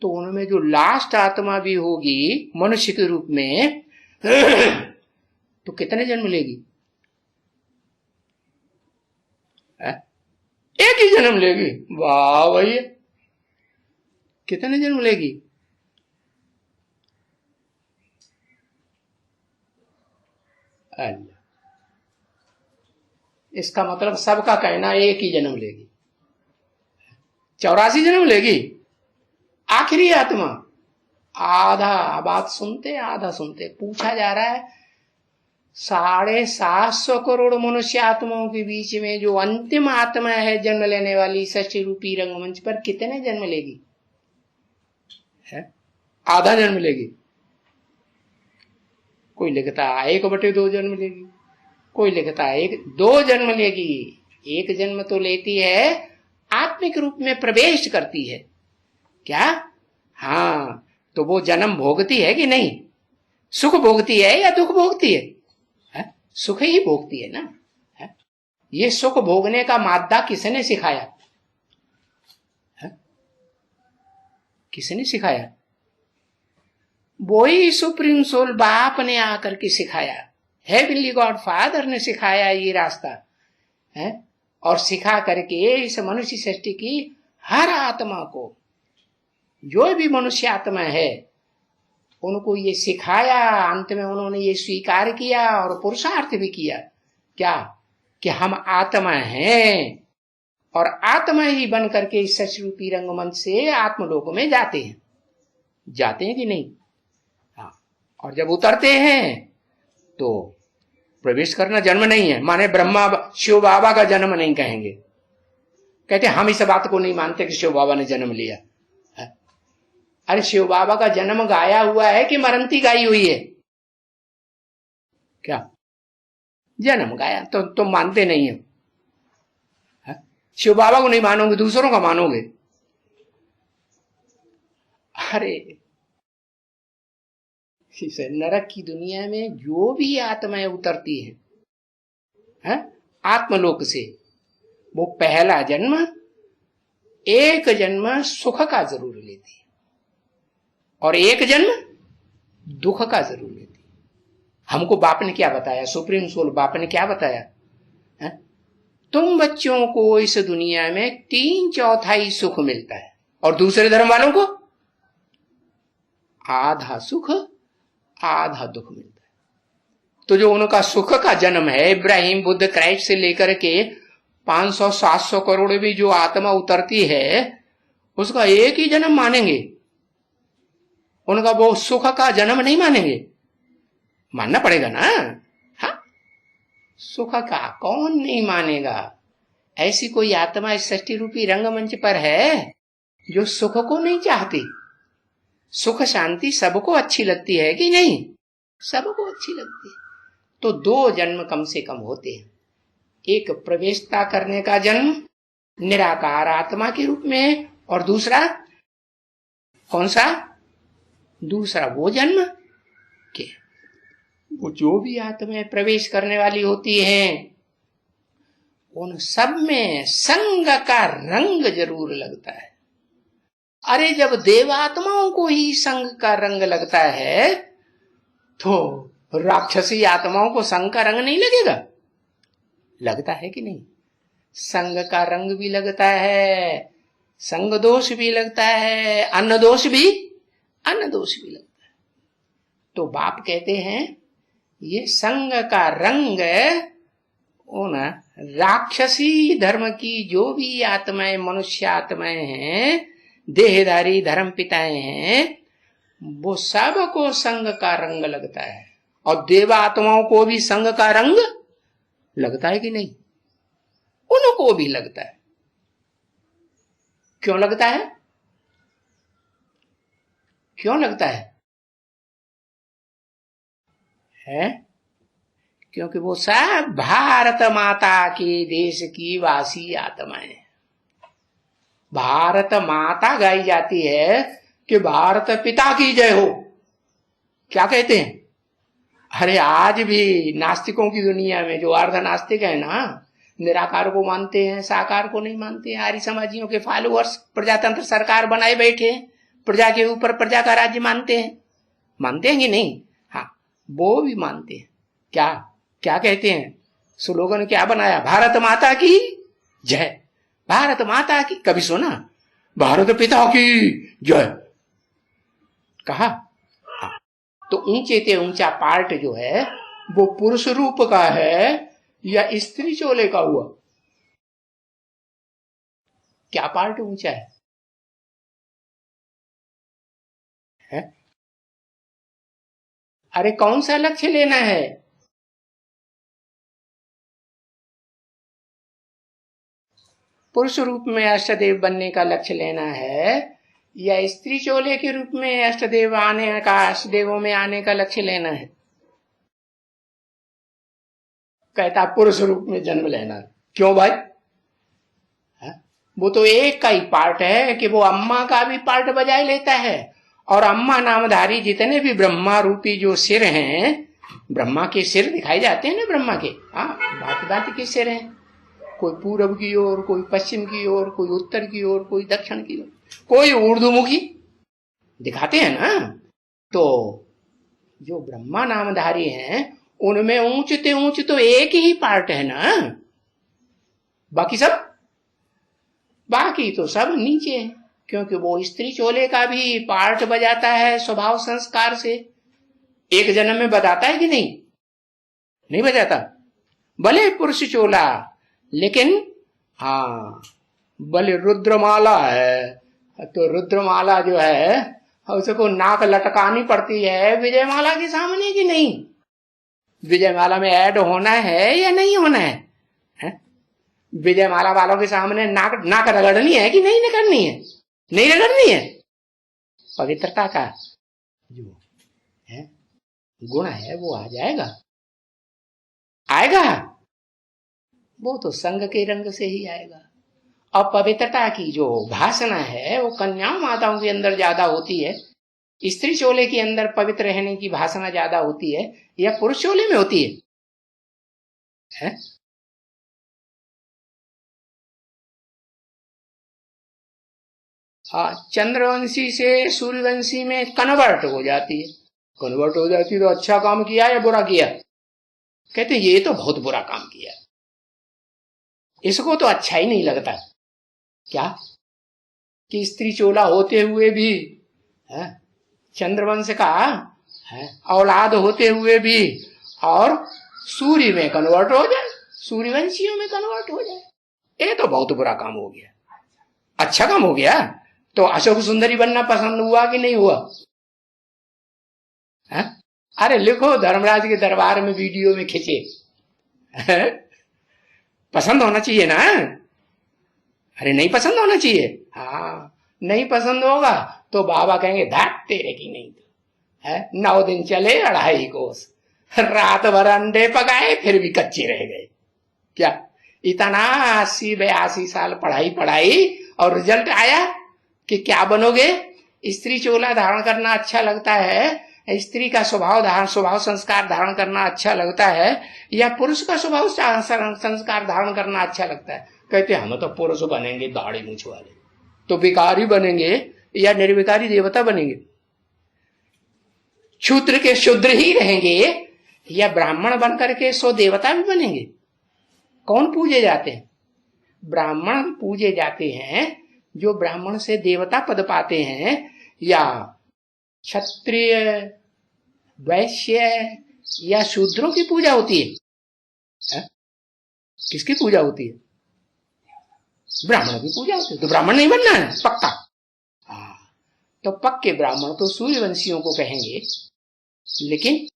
तो उनमें जो लास्ट आत्मा भी होगी मनुष्य के रूप में तो कितने जन्म लेगी? एक ही जन्म लेगी। वाह भैया, कितने जन्म लेगी? अल्लाह, इसका मतलब सबका कहना एक ही जन्म लेगी। 84 जन्म लेगी आखिरी आत्मा। आधा बात सुनते आधा सुनते। पूछा जा रहा है 750 करोड़ मनुष्य आत्माओं के बीच में जो अंतिम आत्मा है जन्म लेने वाली सृष्टि रूपी रंगमंच पर कितने जन्म लेगी? है आधा जन्म लेगी। कोई लिखता है 1/2 जन्म लेगी, कोई लिखता है 2 जन्म लेगी। 1 जन्म तो लेती है, आत्मिक रूप में प्रवेश करती है क्या? हाँ, तो वो जन्म भोगती है कि नहीं? सुख भोगती है या दुख भोगती है? सुख ही भोगती है ना। है? ये सुख भोगने का मादा किसने सिखाया? है? किसने सिखाया? वही सुप्रीम सोल बाप ने आकर के सिखाया, हेवनली गॉड फादर ने सिखाया ये रास्ता है। और सिखा करके इस मनुष्य सृष्टि की हर आत्मा को, जो भी मनुष्य आत्मा है, उनको ये सिखाया। अंत में उन्होंने ये स्वीकार किया और पुरुषार्थ भी किया क्या? कि हम आत्मा हैं और आत्मा ही बन करके इस सच रूपी रंगमंच से आत्मलोक में जाते हैं। जाते हैं कि नहीं? हाँ। और जब उतरते हैं तो प्रवेश करना जन्म नहीं है। माने ब्रह्मा शिव बाबा का जन्म नहीं कहेंगे। कहते हम इस बात को नहीं मानते कि शिव बाबा ने जन्म लिया। अरे शिव बाबा का जन्म गाया हुआ है कि मरंती गाई हुई है? क्या जन्म गाया? तो तुम मानते नहीं हो। शिव बाबा को नहीं मानोगे, दूसरों का मानोगे। अरे इस नरक की दुनिया में जो भी आत्माएं उतरती है आत्मलोक से, वो पहला जन्म, एक जन्म सुख का जरूर लेती है और एक जन्म दुख का जरूर लेती है। हमको बाप ने क्या बताया? सुप्रीम सोल बाप ने क्या बताया है? तुम बच्चों को इस दुनिया में 3/4 सुख मिलता है और दूसरे धर्म वालों को आधा सुख आधा दुख मिलता है। तो जो उनका सुख का जन्म है, इब्राहिम बुद्ध क्राइस्ट से लेकर के 500-700 करोड़ भी जो आत्मा उतरती है, उसका एक ही जन्म मानेंगे। उनका वो सुख का जन्म नहीं मानेंगे। मानना पड़ेगा ना। हाँ, सुख का कौन नहीं मानेगा? ऐसी कोई आत्मा इस सृष्टि रूपी रंगमंच पर है जो सुख को नहीं चाहती? सुख शांति सबको अच्छी लगती है कि नहीं? सबको अच्छी लगती है। तो 2 जन्म कम से कम होते हैं। एक प्रवेशता करने का जन्म निराकार आत्मा के रूप में, और दूसरा कौन सा? दूसरा वो जन्म के वो जो भी आत्माएं प्रवेश करने वाली होती हैं, उन सब में संग का रंग जरूर लगता है। अरे जब देवात्माओं को ही संग का रंग लगता है तो राक्षसी आत्माओं को संग का रंग नहीं लगेगा? लगता है कि नहीं? संग का रंग भी लगता है, संग दोष भी लगता है, अन्न दोष भी लगता है। तो बाप कहते हैं ये संग का रंग उन राक्षसी धर्म की जो भी आत्माएं, मनुष्य आत्माएं हैं, देहधारी धर्म पिताएं हैं, वो सबको संग का रंग लगता है। और देव आत्माओं को भी संग का रंग लगता है कि नहीं? उनको भी लगता है। क्यों लगता है? क्यों लगता है? क्योंकि वो सब भारत माता के देश की वासी आत्माएं। भारत माता गाई जाती है कि भारत पिता की जय हो। क्या कहते हैं? अरे आज भी नास्तिकों की दुनिया में जो अर्ध नास्तिक है ना, निराकार को मानते हैं, साकार को नहीं मानते हैं, आर्य समाजियों के फॉलोअर्स प्रजातंत्र सरकार बनाए बैठे हैं, प्रजा के ऊपर प्रजा का राज्य मानते हैं कि नहीं? हाँ, वो भी मानते हैं। क्या क्या कहते हैं? स्लोगन क्या बनाया? भारत माता की जय, भारत माता की। कभी सुना? भारत पिता की जय कहा? तो ऊंचे से ऊंचा पार्ट जो है वो पुरुष रूप का है या स्त्री चोले का हुआ? क्या पार्ट ऊंचा है? अरे कौन सा लक्ष्य लेना है? पुरुष रूप में अष्टदेव बनने का लक्ष्य लेना है या स्त्री चोले के रूप में अष्टदेव आने का, अष्टदेवों में आने का लक्ष्य लेना है? कहता पुरुष रूप में जन्म लेना है। क्यों भाई? वो तो एक का ही पार्ट है कि वो अम्मा का भी पार्ट बजाय लेता है। और अम्मा नामधारी जितने भी ब्रह्मा रूपी जो सिर हैं, ब्रह्मा के सिर दिखाई जाते हैं ना, ब्रह्मा के भांति भांति के सिर हैं। कोई पूरब की ओर, कोई पश्चिम की ओर, कोई उत्तर की ओर, कोई दक्षिण की ओर, कोई ऊर्ध्वमुखी दिखाते हैं ना। तो जो ब्रह्मा नामधारी हैं उनमें ऊंचते ऊंच तो एक ही पार्ट है ना, बाकी तो सब नीचे है। क्योंकि वो स्त्री चोले का भी पार्ट बजाता है स्वभाव संस्कार से। एक जन्म में बताता है कि नहीं बजाता। भले पुरुष चोला, लेकिन भले रुद्रमाला है तो रुद्रमाला जो है उसको नाक लटकानी पड़ती है विजयमाला के सामने कि नहीं? विजयमाला में ऐड होना है या नहीं होना है? विजयमाला वालों के सामने नाक रगड़नी है कि नहीं रगड़नी है? नहीं रगड़नी है। पवित्रता का जो है गुण है वो आ आएगा। वो तो संग के रंग से ही आएगा। और पवित्रता की जो भाषणा है वो कन्याओं माताओं के अंदर ज्यादा होती है। स्त्री चोले के अंदर पवित्र रहने की भाषणा ज्यादा होती है या पुरुष चोले में होती है? चंद्रवंशी से सूर्यवंशी में कन्वर्ट हो जाती है। तो अच्छा काम किया या बुरा किया? कहते ये तो बहुत बुरा काम किया, इसको तो अच्छा ही नहीं लगता। क्या कि स्त्री चोला होते हुए भी चंद्रवंश का औलाद होते हुए भी और सूर्य में कन्वर्ट हो जाए, सूर्यवंशियों में कन्वर्ट हो जाए, ये तो बहुत बुरा काम हो गया। अच्छा काम हो गया। तो अशोक सुंदरी बनना पसंद हुआ कि नहीं हुआ? अरे लिखो, धर्मराज के दरबार में वीडियो में खींचे। पसंद होना चाहिए ना। अरे नहीं पसंद होना चाहिए। नहीं पसंद होगा तो बाबा कहेंगे धाट तेरे की नहीं तो 9 दिन चले 2.5 कोस, रात भर अंडे पकाए फिर भी कच्चे रह गए। क्या इतना 80-82 साल पढ़ाई और रिजल्ट आया कि क्या बनोगे? स्त्री चोला धारण करना अच्छा लगता है, स्त्री का स्वभाव संस्कार धारण करना अच्छा लगता है या पुरुष का स्वभाव संस्कार धारण करना अच्छा लगता है? कहते हम तो पुरुष बनेंगे दाढ़ी मूछ वाले, तो विकारी बनेंगे या निर्विकारी देवता बनेंगे? शूद्र के शूद्र ही रहेंगे या ब्राह्मण बनकर के सो देवता भी बनेंगे? कौन पूजे जाते हैं? ब्राह्मण पूजे जाते हैं जो ब्राह्मण से देवता पद पाते हैं, या क्षत्रिय वैश्य या शूद्रों की पूजा होती है? किसकी पूजा होती है? ब्राह्मणों की पूजा होती है। तो ब्राह्मण नहीं बनना है पक्का। तो पक्के ब्राह्मण तो सूर्यवंशियों को कहेंगे। लेकिन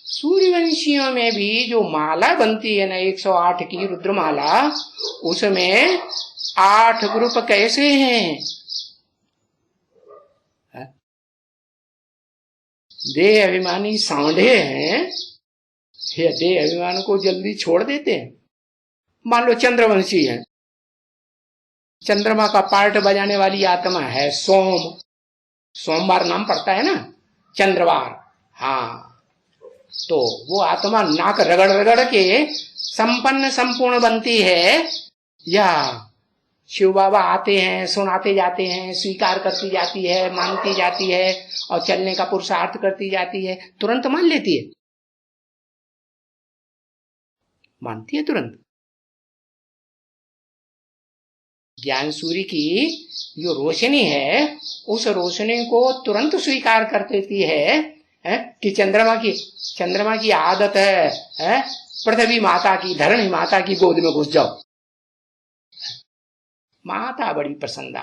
सूर्यवंशियों में भी जो माला बनती है ना 108 की रुद्रमाला, उसमें 8 ग्रुप कैसे हैं? देह अभिमानी सांढे हैं या देह अभिमान को जल्दी छोड़ देते हैं? मान लो चंद्रवंशी है, चंद्रमा का पार्ट बजाने वाली आत्मा है सोमवार नाम पड़ता है ना, चंद्रवार। तो वो आत्मा नाक रगड़ रगड़ के संपूर्ण बनती है या शिव बाबा आते हैं, सुनाते जाते हैं, स्वीकार करती जाती है, मानती जाती है और चलने का पुरुषार्थ करती जाती है, तुरंत मान लेती है? मानती है तुरंत। ज्ञान सूर्य की जो रोशनी है उस रोशनी को तुरंत स्वीकार कर देती है, कि चंद्रमा की आदत है पृथ्वी माता की, धरणी माता की गोद में घुस जाओ। माता बड़ी पसंद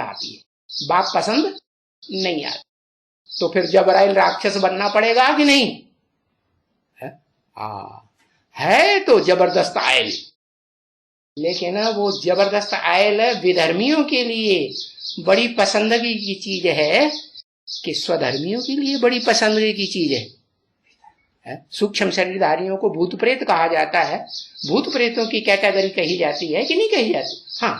आती है, बाप पसंद नहीं आती। तो फिर जबराइल राक्षस बनना पड़ेगा कि नहीं? है, है तो जबरदस्त आयल, लेकिन वो जबरदस्त आयल विधर्मियों के लिए बड़ी पसंदगी की चीज है कि स्वधर्मियों के लिए बड़ी पसंदगी की चीज है। सूक्ष्म शरीरधारियों को भूत प्रेत कहा जाता है। भूत प्रेतों की कैटेगरी कही जाती है कि नहीं कही जाती? हाँ,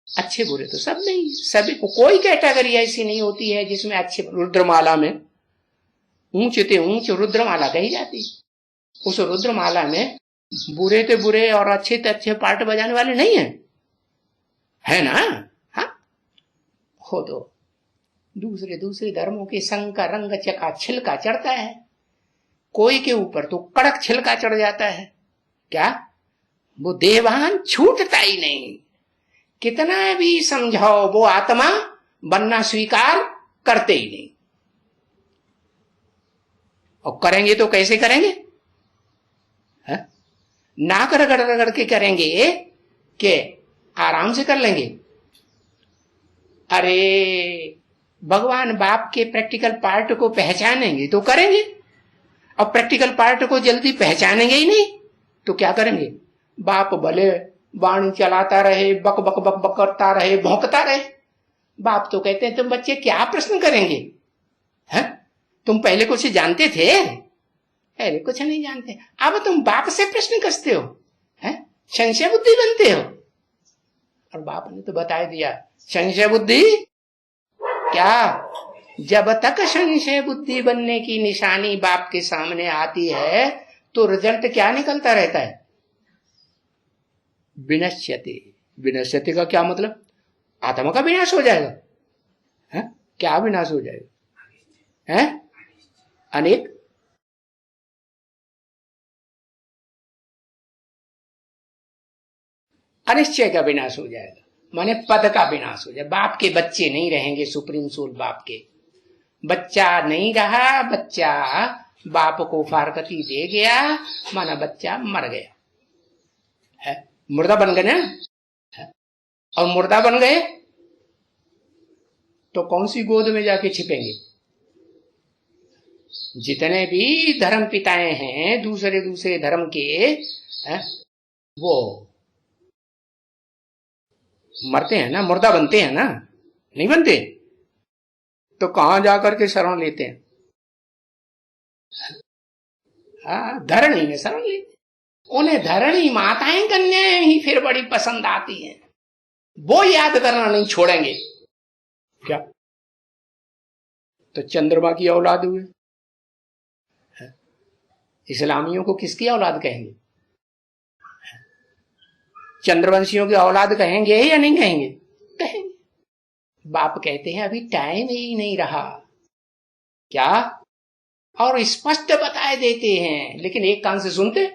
अच्छे बुरे तो सब नहीं, सभी को, कोई कैटेगरी ऐसी नहीं होती है जिसमें अच्छे, रुद्रमाला में ऊंच ते ऊंच रुद्रमाला कही जाती, उस रुद्रमाला में बुरे ते बुरे और अच्छे ते अच्छे पार्ट बजाने वाले नहीं है ना? हाँ, हो तो दूसरे दूसरे धर्मों के संग का रंग चका छिलका चढ़ता है, कोई के ऊपर तो कड़क छिलका चढ़ जाता है। क्या वो देवान छूटता ही नहीं, कितना भी समझाओ वो आत्मा बनना स्वीकार करते ही नहीं। और करेंगे तो कैसे करेंगे? है? नाक रगड़ रगड़ के करेंगे कि आराम से कर लेंगे? अरे भगवान बाप के प्रैक्टिकल पार्ट को पहचानेंगे तो करेंगे, और प्रैक्टिकल पार्ट को जल्दी पहचानेंगे ही नहीं तो क्या करेंगे? बाप भले वाणी चलाता रहे, बक बक बक बक करता रहे, भौंकता रहे, बाप तो कहते हैं तुम बच्चे क्या प्रश्न करेंगे? है? तुम पहले कुछ जानते थे? अरे कुछ नहीं जानते, अब तुम बाप से प्रश्न कसते हो, है? संशय बुद्धि बनते हो। और बाप ने तो बता दिया, संशय बुद्धि क्या, जब तक संशय बुद्धि बनने की निशानी बाप के सामने आती है तो रिजल्ट क्या निकलता रहता है? विनश्यति। विनश्यति का क्या मतलब? आत्मा का विनाश हो जाएगा। है? क्या विनाश हो जाएगा? है? अनेक अनिश्चय का विनाश हो जाएगा, माने पद का विनाश हो जाए। बाप के बच्चे नहीं रहेंगे, सुप्रीम सोल बाप के बच्चा नहीं रहा, बच्चा बाप को फारकती दे गया, माना बच्चा मर गया है, मुर्दा बन गए ना। है? और मुर्दा बन गए तो कौन सी गोद में जाके छिपेंगे? जितने भी धर्म पिताएं हैं दूसरे दूसरे धर्म के, है? वो मरते हैं ना, मुर्दा बनते हैं ना, नहीं बनते? तो कहां जाकर के शरण लेते हैं? धरणी में शरण लेते। उन्हें धरणी माताएं कन्याएं ही फिर बड़ी पसंद आती हैं, वो याद करना नहीं छोड़ेंगे। क्या? तो चंद्रमा की औलाद हुए, इस्लामियों को किसकी औलाद कहेंगे? चंद्रवंशियों की औलाद कहेंगे या नहीं कहेंगे? कहेंगे। बाप कहते हैं अभी टाइम ही नहीं रहा। क्या? और स्पष्ट बताए देते हैं, लेकिन एक कान से सुनते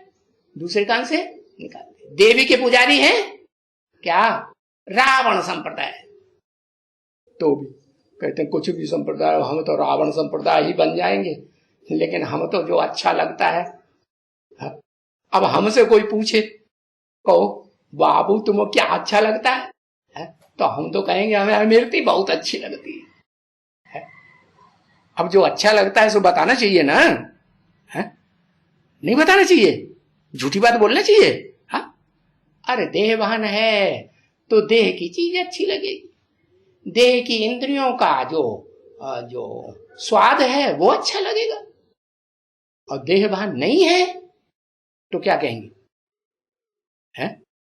दूसरे कान से निकालते। देवी के पुजारी हैं क्या? रावण संप्रदाय। तो भी कहते हैं कुछ भी संप्रदाय, हम तो रावण संप्रदाय ही बन जाएंगे, लेकिन हम तो जो अच्छा लगता है। अब हमसे कोई पूछे, कहो बाबू तुम्हें क्या अच्छा लगता है? तो हम तो कहेंगे हमें अमृति बहुत अच्छी लगती है। अब जो अच्छा लगता है सो बताना चाहिए ना, है? नहीं बताना चाहिए, झूठी बात बोलना चाहिए। हाँ, अरे देहवान है तो देह की चीज अच्छी लगेगी, देह की इंद्रियों का जो जो स्वाद है वो अच्छा लगेगा। और देहवान नहीं है तो क्या कहेंगे? है?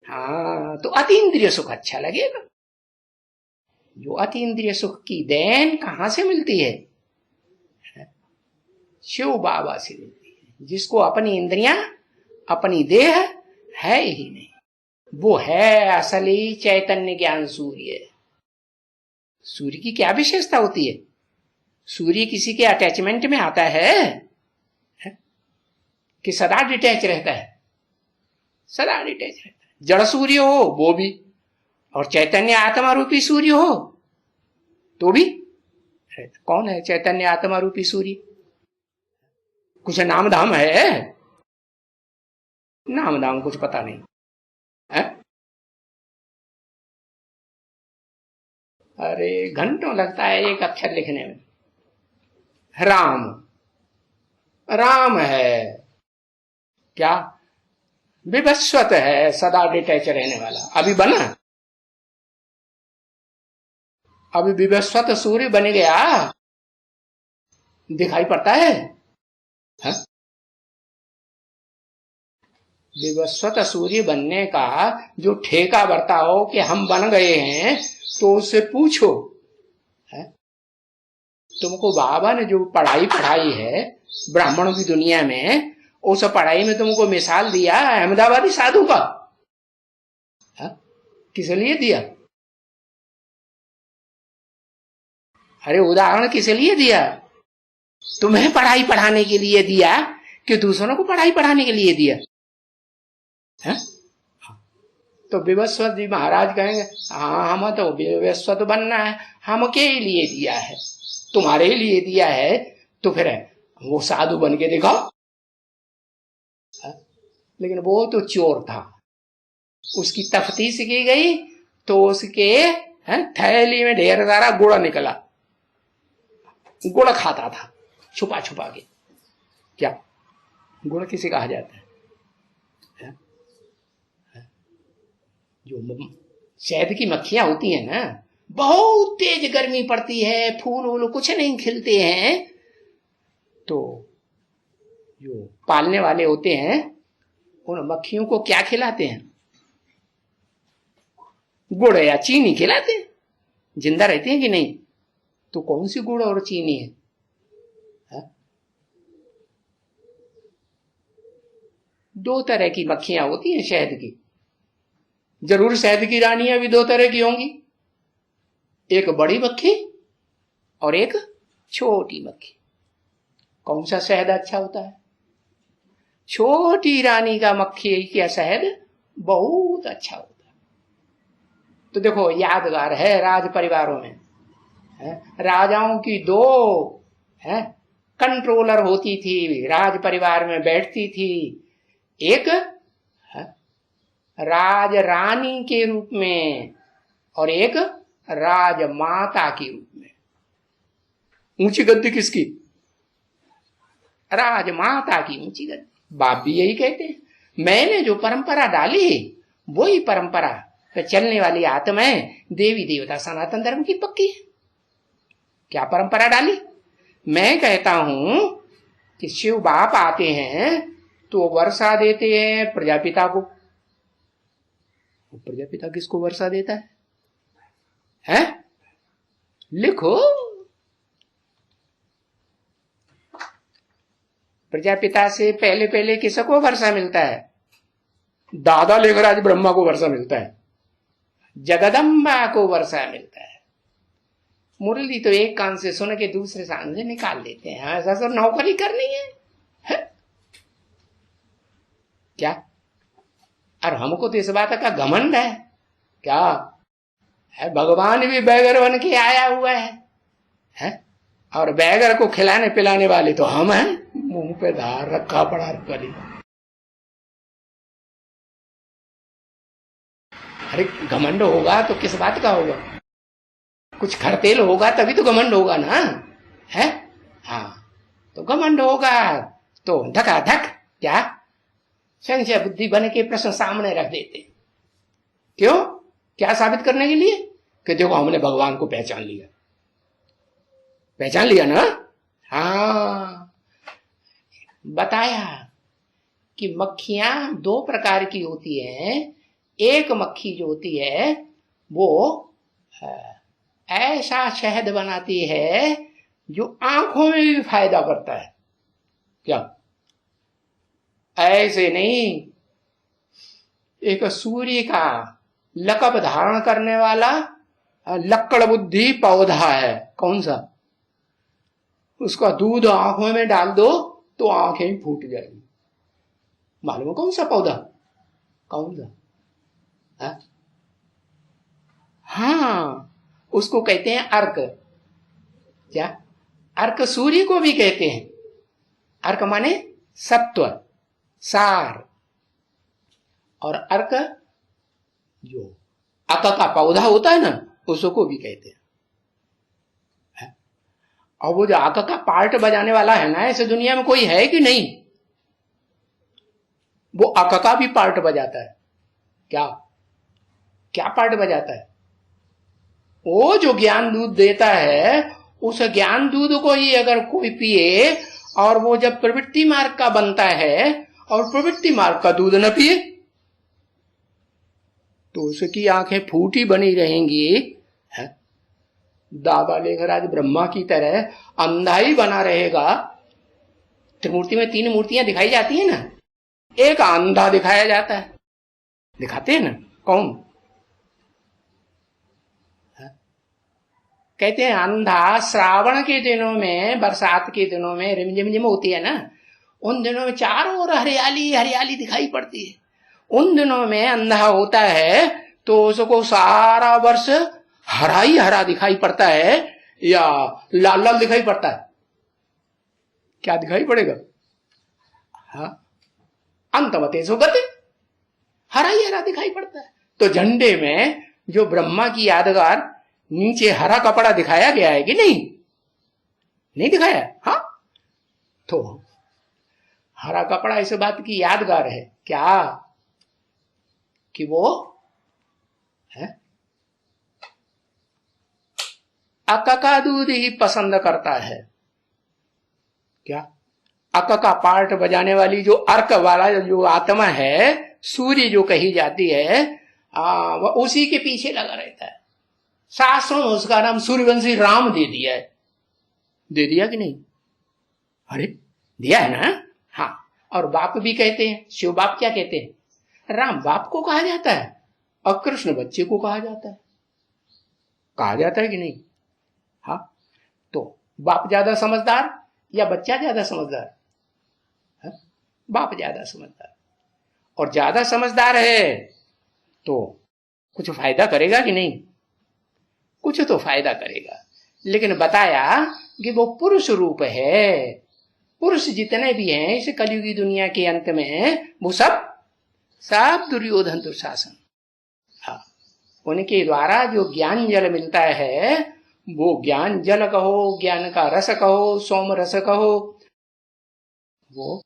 हाँ, तो अतीन्द्रिय सुख अच्छा लगेगा। जो अतीन्द्रिय सुख की देन कहां से मिलती है? शिव बाबा से मिलती है, जिसको अपनी इंद्रियां अपनी देह है ही नहीं। वो है असली चैतन्य ज्ञान सूर्य। सूर्य की क्या विशेषता होती है? सूर्य किसी के अटैचमेंट में आता है कि सदा डिटैच रहता है? सदा डिटैच रहता है। जड़ सूर्य हो वो भी, और चैतन्य आत्मा रूपी सूर्य हो तो भी। कौन है चैतन्य आत्मा रूपी सूर्य? कुछ नाम धाम है? नाम धाम कुछ पता नहीं है? अरे घंटों लगता है एक अक्षर लिखने में। राम, राम है क्या? विवस्वत है, सदा डिटैच रहने वाला। अभी बना, अभी विवस्वत सूर्य बन गया, दिखाई पड़ता है? हा? विवस्वत सूर्य बनने का जो ठेका बरताओ कि हम बन गए हैं, तो उससे पूछो है? तुमको बाबा ने जो पढ़ाई पढ़ाई है ब्राह्मणों की दुनिया में, उस पढ़ाई में तुमको मिसाल दिया अहमदाबादी साधु का। किस लिए दिया? अरे उदाहरण किस लिए दिया? तुम्हें पढ़ाई पढ़ाने के लिए दिया कि दूसरों को पढ़ाई पढ़ाने के लिए दिया है? तो विवस्वत जी महाराज कहेंगे हाँ हम तो विवस्वत बनना है, हम के लिए दिया है, तुम्हारे लिए दिया है, तो फिर वो साधु बन के दिखाओ। लेकिन वो तो चोर था, उसकी तफ्तीश की गई तो उसके थैली में ढेर सारा गुड़ निकला, गुड़ खाता था छुपा छुपा के। क्या गुड़ किसे कहा जाता है? जो शहद की मक्खियां होती है ना, बहुत तेज गर्मी पड़ती है, फूल वूल कुछ नहीं खिलते हैं, तो जो पालने वाले होते हैं उन मक्खियों को क्या खिलाते हैं? गुड़ या चीनी खिलाते हैं। जिंदा रहते हैं कि नहीं? तो कौन सी गुड़ और चीनी है? दो तरह की मक्खियां होती हैं शहद की। जरूर शहद की रानियां भी दो तरह की होंगी, एक बड़ी मक्खी और एक छोटी मक्खी। कौन सा शहद अच्छा होता है? छोटी रानी का मक्खी का शहद बहुत अच्छा होता है। तो देखो यादगार है राज परिवारों में राजाओं की दो कंट्रोलर होती थी, राज परिवार में बैठती थी, एक राज रानी के रूप में और एक राजमाता के रूप में। ऊंची गद्दी किसकी? राजमाता की ऊंची गद्दी। बाप भी यही कहते हैं, मैंने जो परंपरा डाली वही परंपरा पे चलने वाली आत्माएं देवी देवता सनातन धर्म की पक्की है। क्या परंपरा डाली? मैं कहता हूं कि शिव बाप आते हैं तो वर्षा देते हैं प्रजापिता को। प्रजापिता किसको वर्षा देता है? लिखो, प्रजापिता से पहले पहले किसको वर्षा मिलता है? दादा लेखराज ब्रह्मा को वर्षा मिलता है, जगदम्बा को वर्षा मिलता है। मुरली तो एक कान से सुन के दूसरे कान से निकाल लेते हैं। ऐसा तो नौकरी करनी है? क्या? और हमको तो इस बात का घमंड है क्या है? भगवान भी बैगर बन के आया हुआ है? और बैगर को खिलाने पिलाने वाले तो हम हैं, मुंह पे धार रखा पड़ा करी। अरे घमंड होगा तो किस बात का होगा? कुछ खरतेल होगा तभी तो घमंड होगा ना है? हाँ, तो घमंड होगा तो धकाधक क्या संशय बुद्धि बन के प्रश्न सामने रख देते। क्यों? क्या साबित करने के लिए? कि देखो हमने भगवान को पहचान लिया। पहचान लिया ना? हाँ, बताया कि मक्खियां दो प्रकार की होती हैं। एक मक्खी जो होती है वो ऐसा शहद बनाती है जो आंखों में भी फायदा करता है। क्या? ऐसे नहीं, एक सूर्य का लकब धारण करने वाला लक्कड़ बुद्धि पौधा है। कौन सा? उसका दूध आंखों में डाल दो तो आंखें ही फूट जाएगी। मालूम है कौन सा पौधा? कौन सा? हाँ, उसको कहते हैं अर्क। क्या? अर्क सूर्य को भी कहते हैं। अर्क माने सत्व सार, और अर्क जो अक का पौधा होता है ना, उसको भी कहते हैं। और वो जो आका का पार्ट बजाने वाला है ना, ऐसे दुनिया में कोई है कि नहीं? वो आका का भी पार्ट बजाता है। क्या क्या पार्ट बजाता है? वो जो ज्ञान दूध देता है, उस ज्ञान दूध को ही अगर कोई पिए, और वो जब प्रवृत्ति मार्ग का बनता है और प्रवृत्ति मार्ग का दूध न पिए, तो उसकी आंखें फूटी बनी रहेंगी, है? दादा लेखराज ब्रह्मा की तरह अंधा ही बना रहेगा। त्रिमूर्ति में 3 मूर्तियां दिखाई जाती है ना, एक अंधा दिखाया जाता है, दिखाते हैं ना, कौन? कहते हैं अंधा श्रावण के दिनों में, बरसात के दिनों में रिमझिम होती है ना, उन दिनों में चारों ओर हरियाली हरियाली दिखाई पड़ती है। उन दिनों में अंधा होता है तो उसको सारा वर्ष हरा ही हरा दिखाई पड़ता है या लाल लाल दिखाई पड़ता है? क्या दिखाई पड़ेगा? हाँ, अंतमते सो गते, हरा ही हरा दिखाई पड़ता है। तो झंडे में जो ब्रह्मा की यादगार नीचे हरा कपड़ा दिखाया गया है कि नहीं? नहीं दिखाया? हाँ, तो हरा कपड़ा इस बात की यादगार है क्या कि वो है अक्का का दूध ही पसंद करता है। क्या? अक्का का पार्ट बजाने वाली जो अर्क वाला जो आत्मा है, सूर्य जो कही जाती है, वह उसी के पीछे लगा रहता है। शास्त्रों में उसका नाम सूर्यवंशी राम दे दिया है। दे दिया कि नहीं? अरे दिया है ना। हाँ, और बाप भी कहते हैं, शिव बाप क्या कहते हैं? राम बाप को कहा जाता है और कृष्ण बच्चे को कहा जाता है। कहा जाता है कि नहीं? हाँ, तो बाप ज्यादा समझदार या बच्चा ज्यादा समझदार? हाँ? बाप ज्यादा समझदार, और ज्यादा समझदार है तो कुछ फायदा करेगा कि नहीं? कुछ तो फायदा करेगा, लेकिन बताया कि वो पुरुष रूप है। पुरुष जितने भी हैं इस कलयुगी दुनिया के अंत में, वो सब दुर्योधन दुशासन। हाँ, उनके द्वारा जो ज्ञान जल मिलता है, वो ज्ञान जल कहो, ज्ञान का रस कहो, सोम रस कहो, वो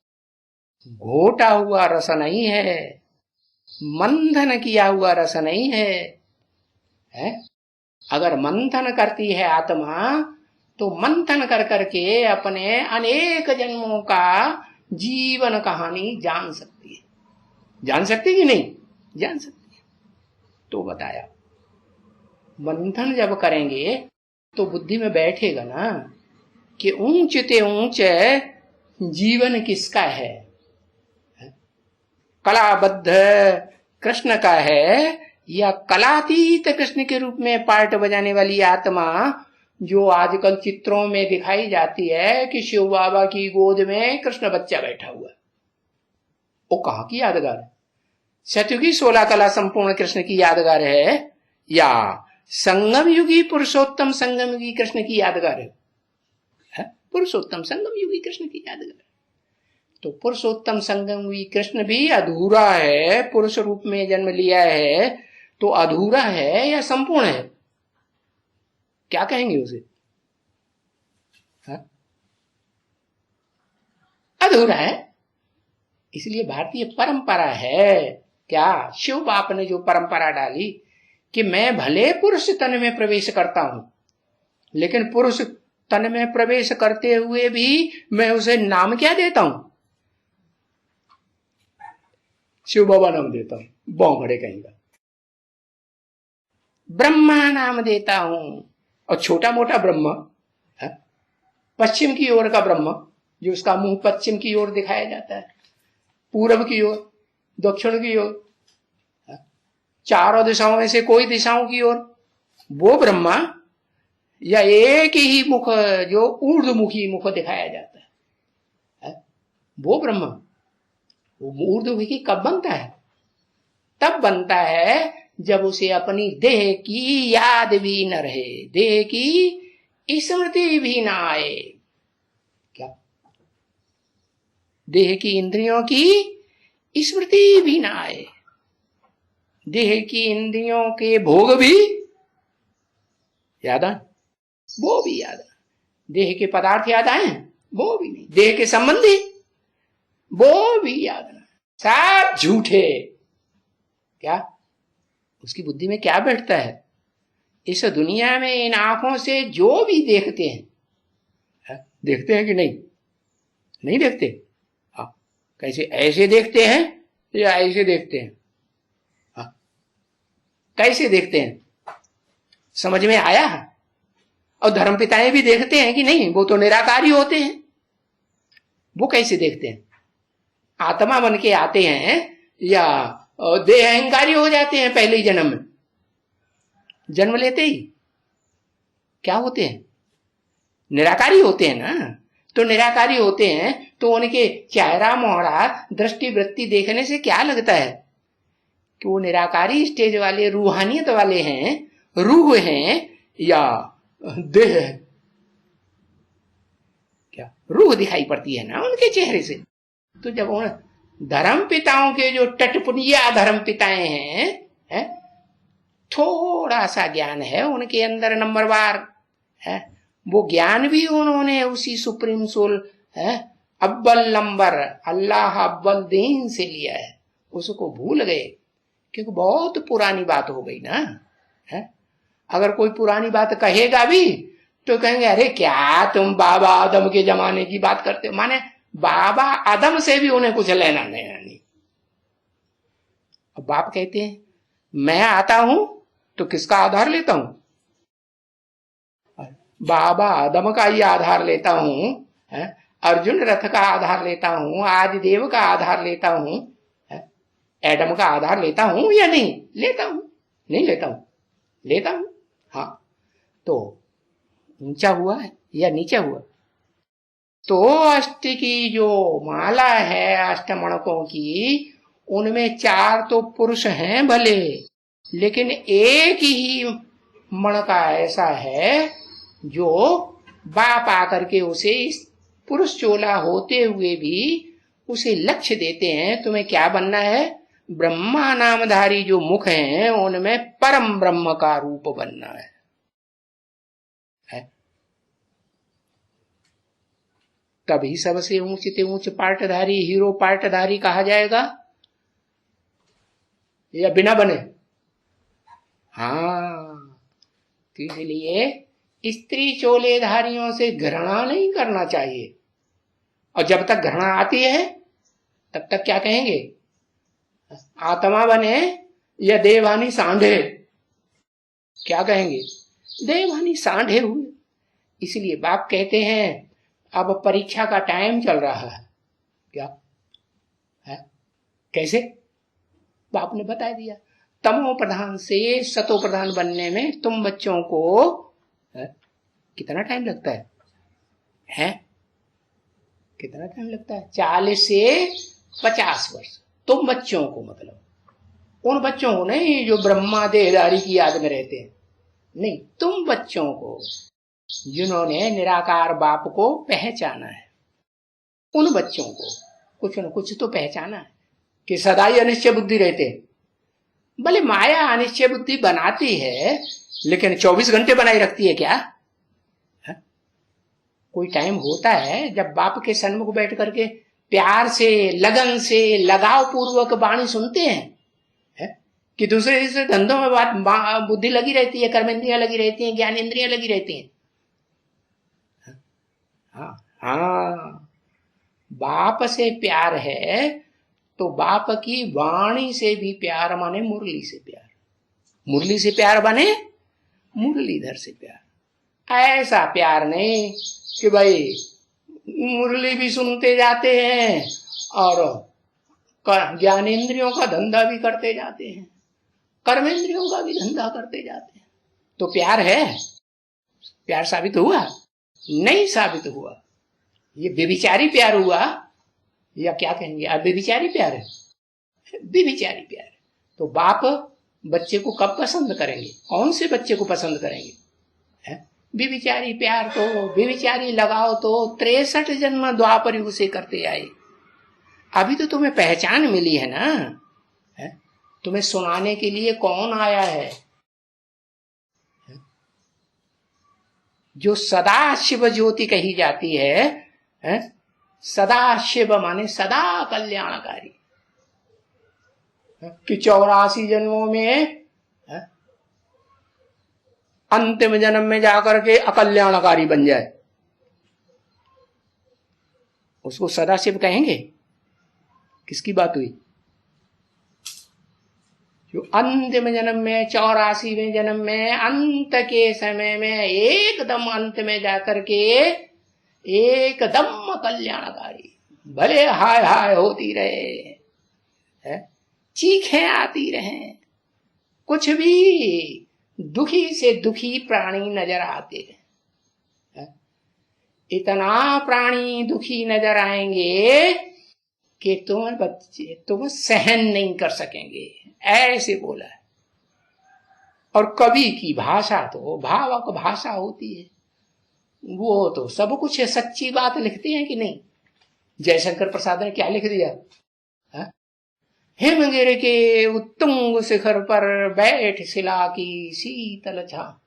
घोटा हुआ रस नहीं है, मंथन किया हुआ रस नहीं है, है? अगर मंथन करती है आत्मा, तो मंथन कर करके अपने अनेक जन्मों का जीवन कहानी जान सकती है। जान सकती कि नहीं? जान सकती है। तो बताया मंथन जब करेंगे तो बुद्धि में बैठेगा ना कि ऊंचते ऊंचे जीवन किसका है? कलाबद्ध कृष्ण का है या कलातीत कृष्ण के रूप में पार्ट बजाने वाली आत्मा जो आजकल चित्रों में दिखाई जाती है कि शिव बाबा की गोद में कृष्ण बच्चा बैठा हुआ है, वो कहां की यादगार है? सतयुगी 16 कला संपूर्ण कृष्ण की यादगार है या संगम युगी पुरुषोत्तम संगम युगी कृष्ण की यादगार है? पुरुषोत्तम संगम युगी कृष्ण की यादगार। तो पुरुषोत्तम संगम युगी कृष्ण भी अधूरा है, पुरुष रूप में जन्म लिया है तो अधूरा है या संपूर्ण है? क्या कहेंगे उसे? अधूरा है। इसलिए भारतीय परंपरा है, क्या शिव बाप ने जो परंपरा डाली कि मैं भले पुरुष तन में प्रवेश करता हूं, लेकिन पुरुष तन में प्रवेश करते हुए भी मैं उसे नाम क्या देता हूं? शिव बाबा नाम देता हूं, बौंगड़े कहेंगे। ब्रह्मा नाम देता हूं, और छोटा मोटा ब्रह्मा, पश्चिम की ओर का ब्रह्मा, जो उसका मुंह पश्चिम की ओर दिखाया जाता है, पूरब की ओर, दक्षिण की ओर, चारों दिशाओं में से कोई दिशाओं की ओर, वो ब्रह्मा, या एक ही मुख जो ऊर्ध्वमुखी मुख दिखाया जाता है, वो ब्रह्मा। वो ऊर्ध्वमुखी कब बनता है? तब बनता है जब उसे अपनी देह की याद भी न रहे, देह की स्मृति भी ना आए। क्या? देह की इंद्रियों की स्मृति भी ना आए, देह की इंद्रियों के भोग भी याद आ, वो भी याद आ, देह के पदार्थ याद आए? वो भी नहीं। देह के संबंधी? वो भी याद नहीं। सब झूठे। क्या उसकी बुद्धि में क्या बैठता है? इस दुनिया में इन आंखों से जो भी देखते हैं, देखते हैं कि नहीं? नहीं देखते। हाँ, कैसे? ऐसे देखते हैं या ऐसे देखते हैं? हाँ, कैसे देखते हैं? समझ में आया? और धर्मपिताएं भी देखते हैं कि नहीं? वो तो निराकारी होते हैं। वो कैसे देखते हैं? आत्मा बन के आते हैं या देह अहंकारी हो जाते हैं पहले ही जन्म में? जन्म लेते ही क्या होते हैं? निराकारी होते हैं ना। तो निराकारी होते हैं तो उनके चेहरा मोहरा दृष्टि वृत्ति देखने से क्या लगता है कि वो निराकारी स्टेज वाले रूहानियत वाले हैं, रूह हैं या देह है? क्या रूह दिखाई पड़ती है ना उनके चेहरे से। तो जब उन धर्म पिताओं के जो टटपुनिया धर्म पिताएं हैं, थोड़ा सा ज्ञान है उनके अंदर नंबरवार है, वो ज्ञान भी उन्होंने उसी सुप्रीम सोल है अव्वल नंबर अल्लाह अव्वल दीन से लिया है, उसको भूल गए क्योंकि बहुत पुरानी बात हो गई ना है। अगर कोई पुरानी बात कहेगा भी तो कहेंगे अरे क्या तुम बाबा आदम के जमाने की बात करते हो, माने बाबा आदम से भी उन्हें कुछ लेना नहीं। अब बाप कहते हैं मैं आता हूं तो किसका आधार लेता हूं? बाबा आदम का ही आधार लेता हूं, अर्जुन रथ का आधार लेता हूं, आदि देव का आधार लेता हूं, एडम का आधार लेता हूं या नहीं लेता हूं? नहीं लेता हूं। लेता हूं। हाँ, तो ऊंचा हुआ है या नीचा हुआ? तो अष्ट की जो माला है अष्टमणकों की, उनमें 4 तो पुरुष हैं भले, लेकिन एक ही मणका ऐसा है जो बाप आकर के उसे पुरुष चोला होते हुए भी उसे लक्ष्य देते हैं तुम्हें क्या बनना है? ब्रह्मा नामधारी जो मुख हैं उनमें परम ब्रह्म का रूप बनना है। तभी सबसे ऊंचते ऊंच पार्टधारी हीरो पार्टधारी कहा जाएगा या बिना बने? हाँ, तो इसलिए स्त्री चोलेधारियों से घृणा नहीं करना चाहिए। और जब तक घृणा आती है तब तक क्या कहेंगे? आत्मा बने या देवानी सांढे? क्या कहेंगे? देवानी सांढे हुए। इसलिए बाप कहते हैं अब परीक्षा का टाइम चल रहा है। क्या है? कैसे? बाप ने बता दिया तमो प्रधान से सतो प्रधान बनने में तुम बच्चों को कितना टाइम लगता है? कितना टाइम लगता है? 40 से 50 वर्ष। तुम बच्चों को मतलब उन बच्चों को नहीं जो ब्रह्मा देहधारी की याद में रहते हैं, नहीं, तुम बच्चों को जिन्होंने निराकार बाप को पहचाना है, उन बच्चों को कुछ न कुछ तो पहचाना है कि सदा ही अनिश्चय बुद्धि रहते हैं। भले माया अनिश्चय बुद्धि बनाती है लेकिन 24 घंटे बनाई रखती है क्या? कोई टाइम होता है जब बाप के सन्मुख बैठ करके प्यार से लगन से लगाव पूर्वक वाणी सुनते हैं, कि दूसरे से धंधों में बात बुद्धि लगी रहती है, कर्मेंद्रियां लगी रहती हैं, ज्ञान इंद्रियां लगी रहती हैं। हाँ, बाप से प्यार है तो बाप की वाणी से भी प्यार माने मुरली से प्यार, मुरली से प्यार बने मुरलीधर से प्यार। ऐसा प्यार नहीं कि भाई मुरली भी सुनते जाते हैं और ज्ञानेंद्रियों का धंधा भी करते जाते हैं, कर्मेंद्रियों का भी धंधा करते जाते हैं। तो प्यार है? प्यार साबित हुआ? नहीं साबित हुआ। ये व्यभिचारी प्यार हुआ या क्या कहेंगे? अब व्यभिचारी प्यार है, व्यभिचारी प्यार है। तो बाप बच्चे को कब पसंद करेंगे? कौन से बच्चे को पसंद करेंगे? व्यभिचारी प्यार तो व्यभिचारी लगाओ तो 63 जन्म द्वापर युग से करते आए। अभी तो तुम्हें पहचान मिली है ना, तुम्हें सुनाने के लिए कौन आया है? जो सदा शिव ज्योति कही जाती है? सदा शिव माने सदा कल्याणकारी, कि 84 जन्मों में अंतिम जन्म में जाकर के अकल्याणकारी बन जाए, उसको सदाशिव कहेंगे? किसकी बात हुई? जो अंतिम जन्म में 84वें जन्म में अंत के समय में एकदम अंत में जाकर के एकदम कल्याणकारी, भले हाय हाय होती रहे, चीखें आती रहें, कुछ भी दुखी से दुखी प्राणी नजर आते रहे, इतना प्राणी दुखी नजर आएंगे कि तुम सहन नहीं कर सकेंगे, ऐसे बोला है। और कवि की भाषा तो भावक भाषा होती है, वो तो सब कुछ सच्ची बात लिखते हैं कि नहीं। जयशंकर प्रसाद ने क्या लिख दिया? हिमगिरि के उत्तुंग शिखर पर बैठ शिला की शीतल छा,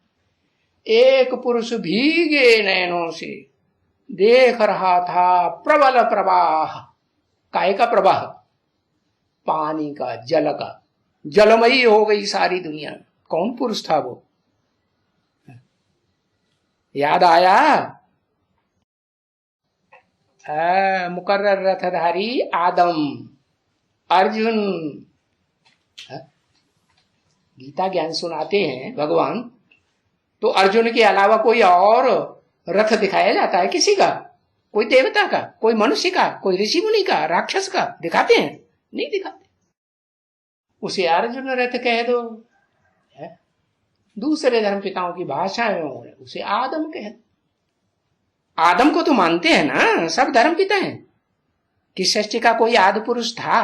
एक पुरुष भीगे नयनों से देख रहा था प्रबल प्रवाह। काय का प्रवाह? पानी का, जल का। जलमयी हो गई सारी दुनिया। कौन पुरुष था वो? याद आया? मुकर्रर रथधारी आदम, अर्जुन। गीता ज्ञान सुनाते हैं भगवान, तो अर्जुन के अलावा कोई और रथ दिखाया जाता है किसी का? कोई देवता का, कोई मनुष्य का, कोई ऋषि मुनि का, राक्षस का दिखाते हैं? नहीं दिखाते। उसे अर्जुन रथ कह दो, दूसरे धर्म पिताओं की भाषा में उसे आदम कह दो। आदम को तो मानते हैं ना सब धर्म पिता हैं कि सृष्टि का कोई आदि पुरुष था।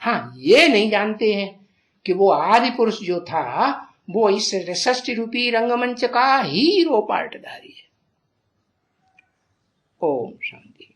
हाँ, ये नहीं जानते हैं कि वो आदि पुरुष जो था वो इस सृष्टि रूपी रंगमंच का हीरो पार्टधारी है। ओम शांति।